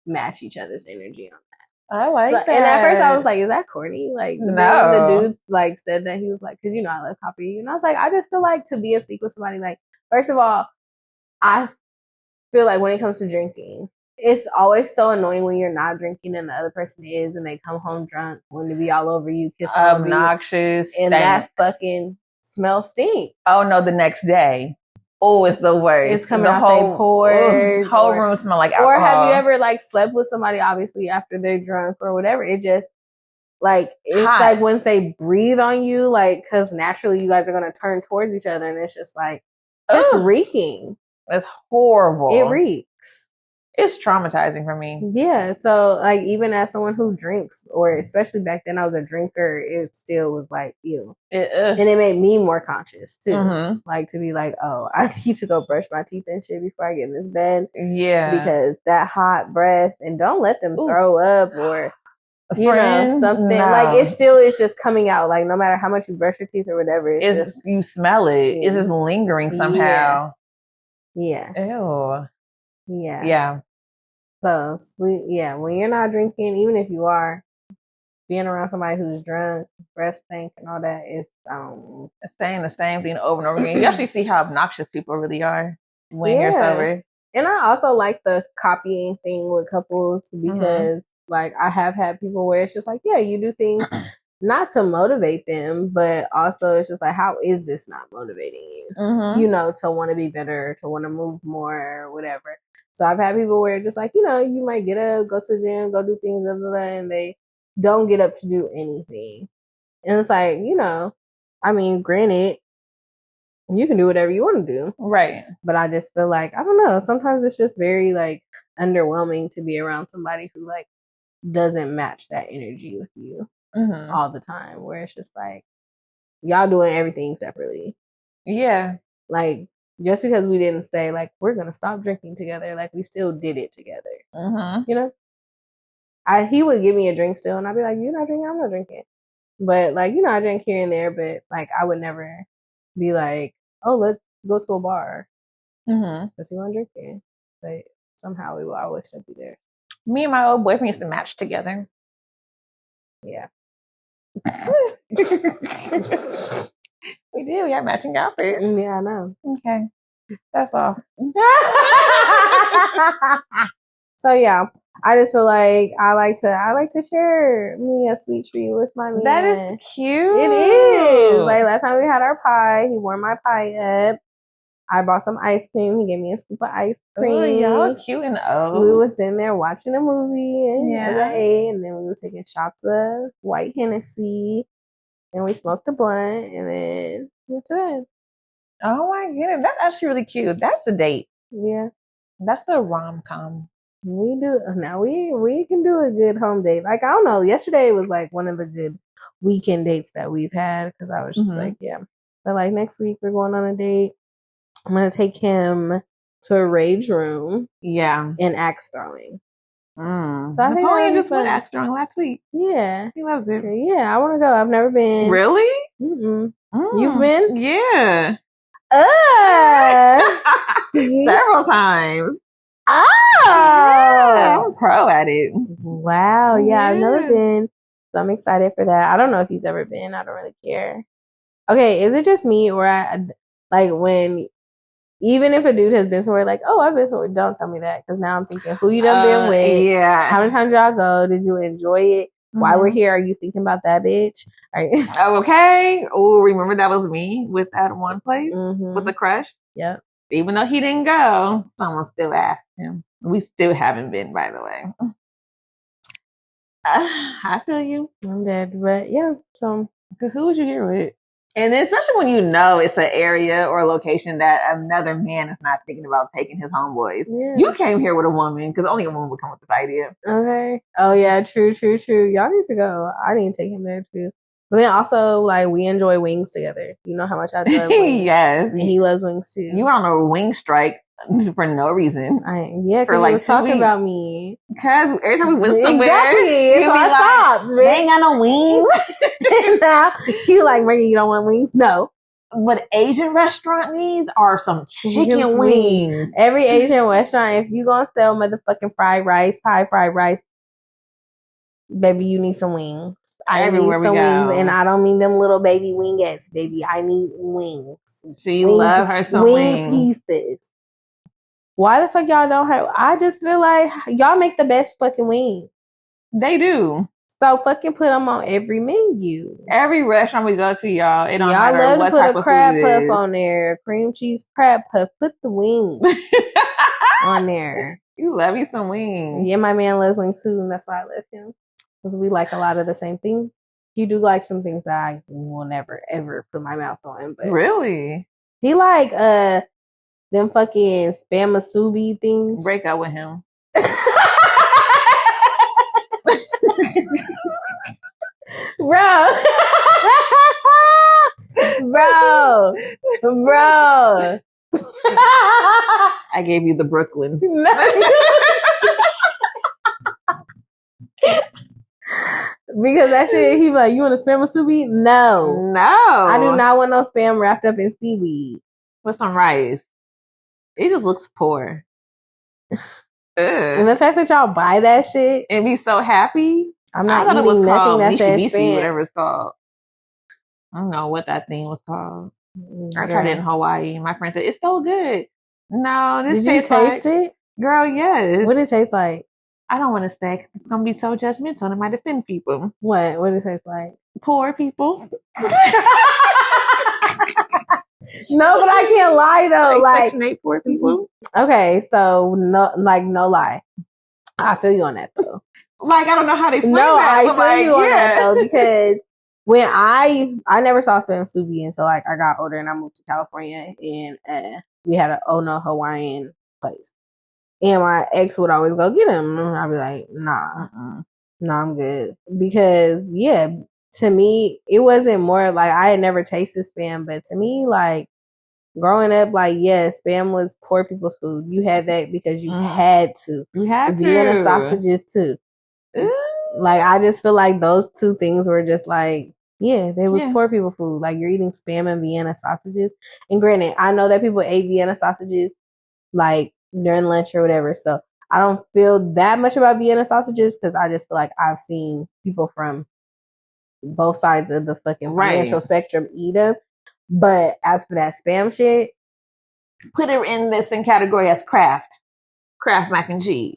match each other's energy on that. I like that. And at first I was like, is that corny? Like the dude like said that, he was like, because you know I love copying you. And I was like, I just feel like to be a freak with somebody, like, first of all, I feel like when it comes to drinking, it's always so annoying when you're not drinking and the other person is, and they come home drunk, want to be all over you, kiss obnoxious, and that fucking smell stinks. Oh no, the next day. Oh, it's the worst. It's coming out their pores. Whole room smell like alcohol. Or have you ever like slept with somebody, obviously after they're drunk or whatever? It just like, it's hot. Like once they breathe on you, like, because naturally you guys are gonna turn towards each other, and it's just like just reeking. It's horrible. It reeks. It's traumatizing for me. Yeah. So like, even as someone who drinks, or especially back then I was a drinker, it still was like, ew. And it made me more conscious too. Mm-hmm. Like to be like, oh, I need to go brush my teeth and shit before I get in this bed. Yeah. Because that hot breath, and don't let them throw up or you know, something. No. Like it still is just coming out. Like no matter how much you brush your teeth or whatever, it's just, you smell it. It's just lingering somehow. Yeah. Ew. Yeah. Yeah. So, when you're not drinking, even if you are, being around somebody who's drunk, breath stink and all that is saying the same thing over and over again. You actually see how obnoxious people really are when you're sober. And I also like the copying thing with couples because like I have had people where it's just like, yeah, you do things not to motivate them, but also it's just like, how is this not motivating you? Mm-hmm. You know, to want to be better, to want to move more or whatever. So I've had people where just like, you know, you might get up, go to the gym, go do things, blah, blah, blah, and they don't get up to do anything. And it's like, you know, I mean, granted, you can do whatever you want to do. Right. But I just feel like, I don't know, sometimes it's just very like underwhelming to be around somebody who like doesn't match that energy with you all the time, where it's just like y'all doing everything separately. Yeah. Like just because we didn't say like we're gonna stop drinking together, like we still did it together. You know? He would give me a drink still, and I'd be like, "You're not drinking, I'm not drinking." But like, you know, I drink here and there, but like I would never be like, "Oh, let's go to a bar," because he wasn't drinking. But somehow we will always still be there. Me and my old boyfriend used to match together. Yeah. We did. We had matching outfits. Yeah, I know. Okay. That's all. So yeah, I just feel like I like to share me a sweet treat with my man. That is cute. It is. Like last time we had our pie, he warmed my pie up. I bought some ice cream. He gave me a scoop of ice cream. Oh, y'all cute and old. We was sitting there watching a movie and Yeah. and then we was taking shots of white Hennessy and we smoked a blunt and then we went to bed. Oh my goodness, that's actually really cute. That's a date. Yeah. That's a rom-com. We do now. We can do a good home date. Like I don't know. Yesterday was like one of the good weekend dates that we've had because I was just like, yeah. But like next week we're going on a date. I'm gonna take him to a rage room. Yeah. And axe throwing. So I think Napoleon just went axe throwing last week. Yeah. He loves it. Yeah, I want to go. I've never been. Really? Mm-mm. You've been? Yeah. Several times. Oh, yeah, I'm a pro at it. Wow. Yeah, I've never been. So I'm excited for that. I don't know if he's ever been. I don't really care. Okay, is it just me or like when even if a dude has been somewhere like, oh, I've been somewhere, don't tell me that because now I'm thinking who you done been with. Yeah. How many times y'all go? Did you enjoy it? While we're here, are you thinking about that bitch? Okay. Oh, remember that was me with that one place with the crush? Yep. Even though he didn't go, someone still asked him. We still haven't been, by the way. I feel you. I'm dead, but yeah. So who would you here with? And especially when you know it's an area or a location that another man is not thinking about taking his homeboys. Yeah. You came here with a woman because only a woman would come with this idea. Okay. Oh yeah, true. Y'all need to go. I need to take him there too. But then also, like, we enjoy wings together. You know how much I love wings. Yes. And he loves wings too. You were on a wing strike for no reason. Yeah, because like he was talking about me. Because every time we went somewhere, exactly. you'd be like, stops, they ain't got no wings. And now you like, Megan, you don't want wings? No. What Asian restaurant needs are some chicken wings. Every Asian restaurant, if you gonna sell motherfucking fried rice, Thai fried rice, baby, you need some wings. Everywhere we go. Wings, and I don't mean them little baby wingettes, baby. I need wings. She love her some wing pieces. Why the fuck y'all don't have? I just feel like y'all make the best fucking wings. They do. So fucking put them on every menu. Every restaurant we go to, y'all, it don't y'all matter love what to put type a of crab food puff is. on there, cream cheese crab puff. Put the wings on there. You love you some wings. Yeah, my man loves wings too, and that's why I love him. Because we like a lot of the same things. He do like some things that I will never ever put my mouth on. But really, he like them fucking spam musubi things. Break up with him. Bro. I gave you the Brooklyn. Because that shit, he like, you want a spam musubi? No. I do not want no spam wrapped up in seaweed. With some rice. It just looks poor. And the fact that y'all buy that shit and be so happy. I'm not eating nothing that says spam. Whatever it's called. I don't know what that thing was called. I tried it in Hawaii. My friend said, it's so good. No, this tastes like... Did you taste it? Girl, yes. What did it taste like? I don't want to say, 'cause it's going to be so judgmental and it might offend people. What? What did it taste like? Poor people. No, but I can't lie though. Like Section 8 poor people. Okay, so no lie. I feel you on that though. Like, I don't know how to explain that. I feel you on that though, because when I never saw spam musubi until like I got older and I moved to California, and we had an Ono Hawaiian place, and my ex would always go get him, and I'd be like, nah, I'm good, because to me it wasn't more like I had never tasted spam, but to me, like, growing up, like, spam was poor people's food. You had that because you had to. You had to. Vienna sausages too. Like, I just feel like those two things were just like, they was poor people food. Like, you're eating spam and Vienna sausages. And granted, I know that people ate Vienna sausages like during lunch or whatever. So I don't feel that much about Vienna sausages because I just feel like I've seen people from both sides of the fucking financial spectrum eat them. But as for that Spam shit, put it in this category as Kraft mac and cheese.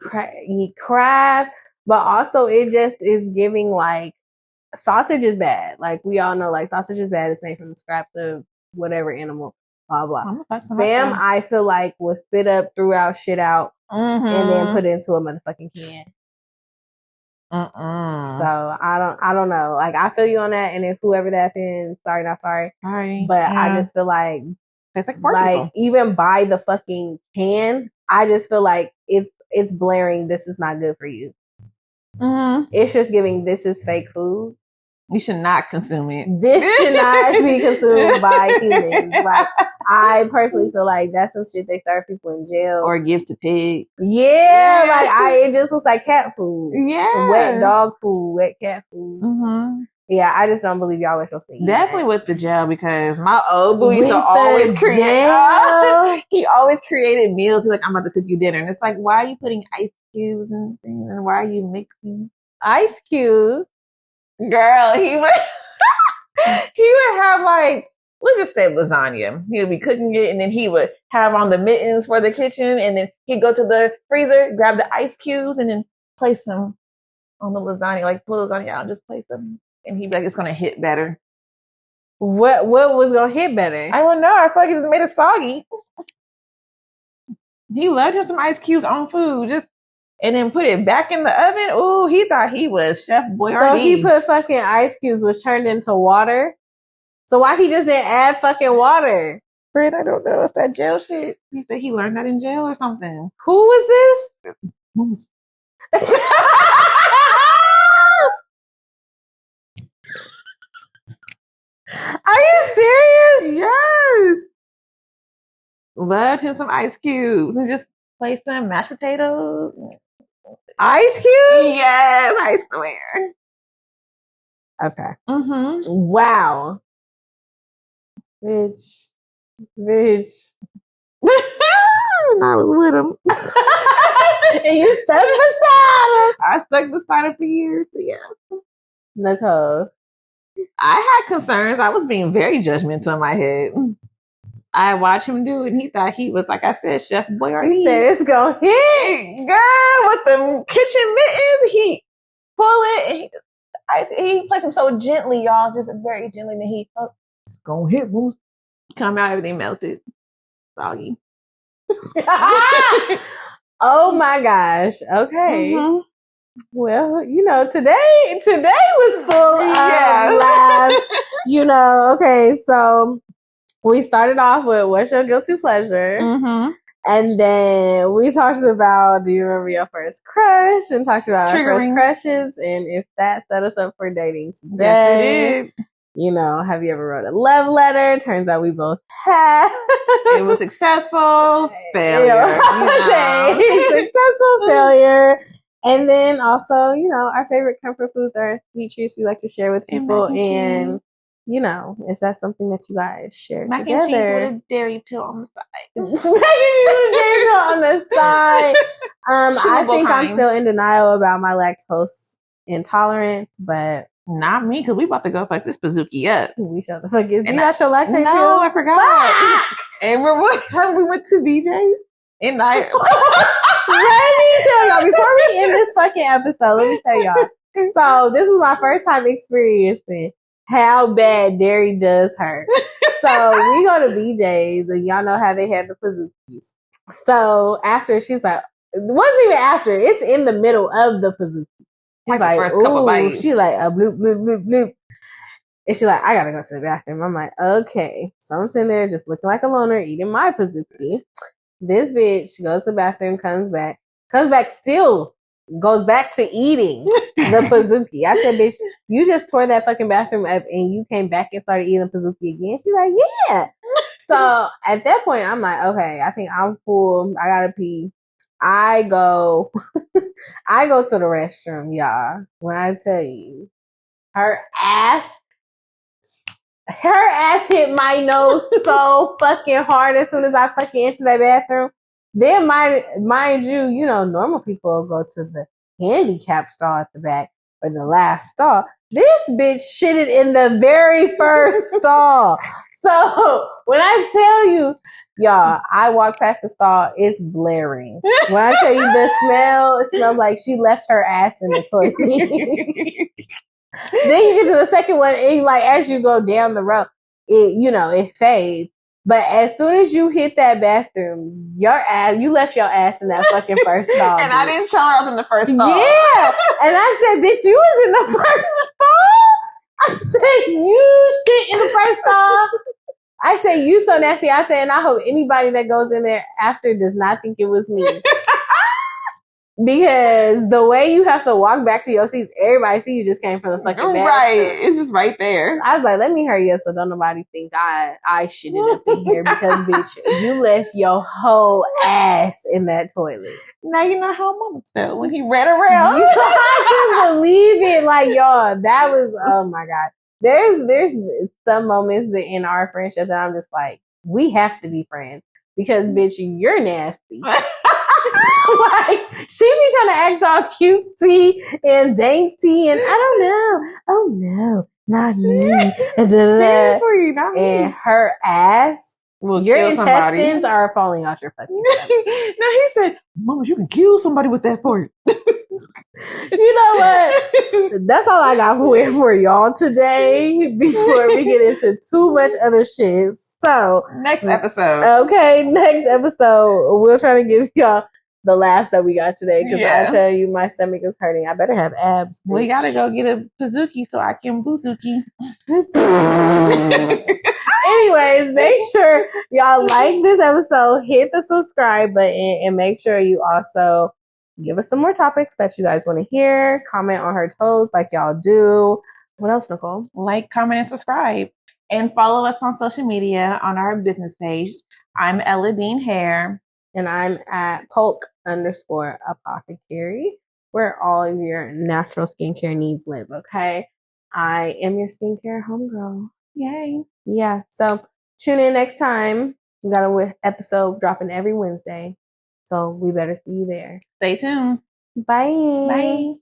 Kraft, but also it just is giving like sausage is bad. Like we all know, like sausage is bad. It's made from the scraps of whatever animal. Blah blah. Spam, I feel like was spit up, threw out, shit out, and then put it into a motherfucking can. So I don't know. Like I feel you on that, and if whoever that offends, sorry, not sorry. Sorry. But yeah. I just feel like it's like even by the fucking can, I just feel like it's blaring. This is not good for you. It's just giving. This is fake food. You should not consume it. This should not be consumed by humans. Like I personally feel like that's some shit they serve people in jail or give to pigs. Yeah, like it just looks like cat food. Yeah, wet dog food, wet cat food. Yeah, I just don't believe y'all were supposed to eat definitely that. With the jail because my old boo used to always create. He always created meals. He's like, I'm about to cook you dinner, and it's like, why are you putting ice cubes and things, and why are you mixing ice cubes? Girl, he would have like, let's just say lasagna. He would be cooking it, and then he would have on the mittens for the kitchen, and then he'd go to the freezer, grab the ice cubes, and then place them on the lasagna, like pull the lasagna out and just place them. And he'd be like, it's gonna hit better. What was gonna hit better? I don't know. I feel like he just made it soggy. He loved him some ice cubes on food, just and then put it back in the oven. Ooh, he thought he was Chef Boyardee. So he put fucking ice cubes, which turned into water. So why he just didn't add fucking water? Fred, I don't know. It's that jail shit. He said he learned that in jail or something. Who was this? Are you serious? Yes. Loved him some ice cubes and just place some mashed potatoes. Ice cubes? Yes, I swear. Okay. Wow. Bitch. And I was with him. And you stuck beside him. I stuck beside him for years. So yeah. Nicole. I had concerns. I was being very judgmental in my head. I watched him do it, and he thought he was, like I said, Chef Boyardee. He said it's gonna hit. Girl, with the kitchen mittens, he pull it, and he placed them so gently, y'all, just very gently, and he thought, it's gonna hit, Moose. Come out, everything melted. Soggy. Oh my gosh. Okay. Well, you know, today was full of laughs. You know, okay, so we started off with what's your guilty pleasure? And then we talked about, do you remember your first crush? And talked about our first crushes and if that set us up for dating today. Yes, it did. You know, have you ever wrote a love letter? Turns out we both have. It was successful. Failure. Successful failure. And then also, you know, our favorite comfort foods are sweet treats we like to share with people. And you know, is that something that you guys share mac together? And cheese with a dairy pill on the side. Mac and cheese with a dairy pill on the side. I think I'm still in denial about my lactose intolerance, but not me, because we about to go fuck this bazooki up. We shut the fuck up. You got your lactate pill? No, I forgot. And we went to BJ's and I let me tell y'all, before we end this fucking episode, let me tell y'all. So this was my first time experiencing how bad dairy does hurt. So we go to BJ's and y'all know how they have the pazookies. So after, she's like, it wasn't even after, it's in the middle of the pazookie. She's like, ooh, she like a bloop, bloop, bloop, bloop. And she's like, I gotta go to the bathroom. I'm like, okay. So I'm sitting there just looking like a loner, eating my pazookie. This bitch goes to the bathroom, comes back, still goes back to eating the pazookie. I said, bitch, you just tore that fucking bathroom up and you came back and started eating pazookie again. She's like, yeah. So at that point, I'm like, okay, I think I'm full. I gotta pee. I go to the restroom, y'all. When I tell you, her ass hit my nose so fucking hard as soon as I fucking entered that bathroom. Then mind you, normal people go to the handicap stall at the back or the last stall. This bitch shitted in the very first stall. So when I tell you, y'all, I walk past the stall, it's blaring. When I tell you the smell, it smells like she left her ass in the toilet. Then you get to the second one, and like as you go down the road, it fades. But as soon as you hit that bathroom, you left your ass in that fucking first stall. And bitch. I didn't tell her I was in the first stall. Yeah. And I said, bitch, you was in the first stall? I said, you shit in the first stall? I said, you so nasty. I said, and I hope anybody that goes in there after does not think it was me. Because the way you have to walk back to your seats, everybody see you just came from the fucking bathroom. Right. It's just right there. I was like, let me hurry up so don't nobody think I shitted up in here because, bitch, you left your whole ass in that toilet. Now you know how Mama felt when he ran around. I couldn't believe it. Like, y'all, that was, oh my God. There's some moments that in our friendship that I'm just like, we have to be friends because, bitch, you're nasty. Like, she be trying to act all cutesy and dainty, and I don't know. Oh no, not me. Seriously, not me. And her ass, your intestines somebody. are falling out your fucking stomach. Now he said, "Mama, you can kill somebody with that part." You know what? That's all I got for y'all today before we get into too much other shit. So next episode. Okay, next episode. We'll try to give y'all the laughs that we got today because I tell you, my stomach is hurting. I better have abs. Bitch. We gotta go get a Pizookie so I can Boozuki. Anyways, make sure y'all like this episode, hit the subscribe button, and make sure you also give us some more topics that you guys want to hear. Comment on her toes like y'all do. What else, Nicole? Like, comment, and subscribe. And follow us on social media on our business page. I'm Ella Dean Hare. And I'm at Polk_apothecary, where all of your natural skincare needs live, okay? I am your skincare homegirl. Yay. Yeah, so tune in next time. We got an episode dropping every Wednesday. So we better see you there. Stay tuned. Bye. Bye.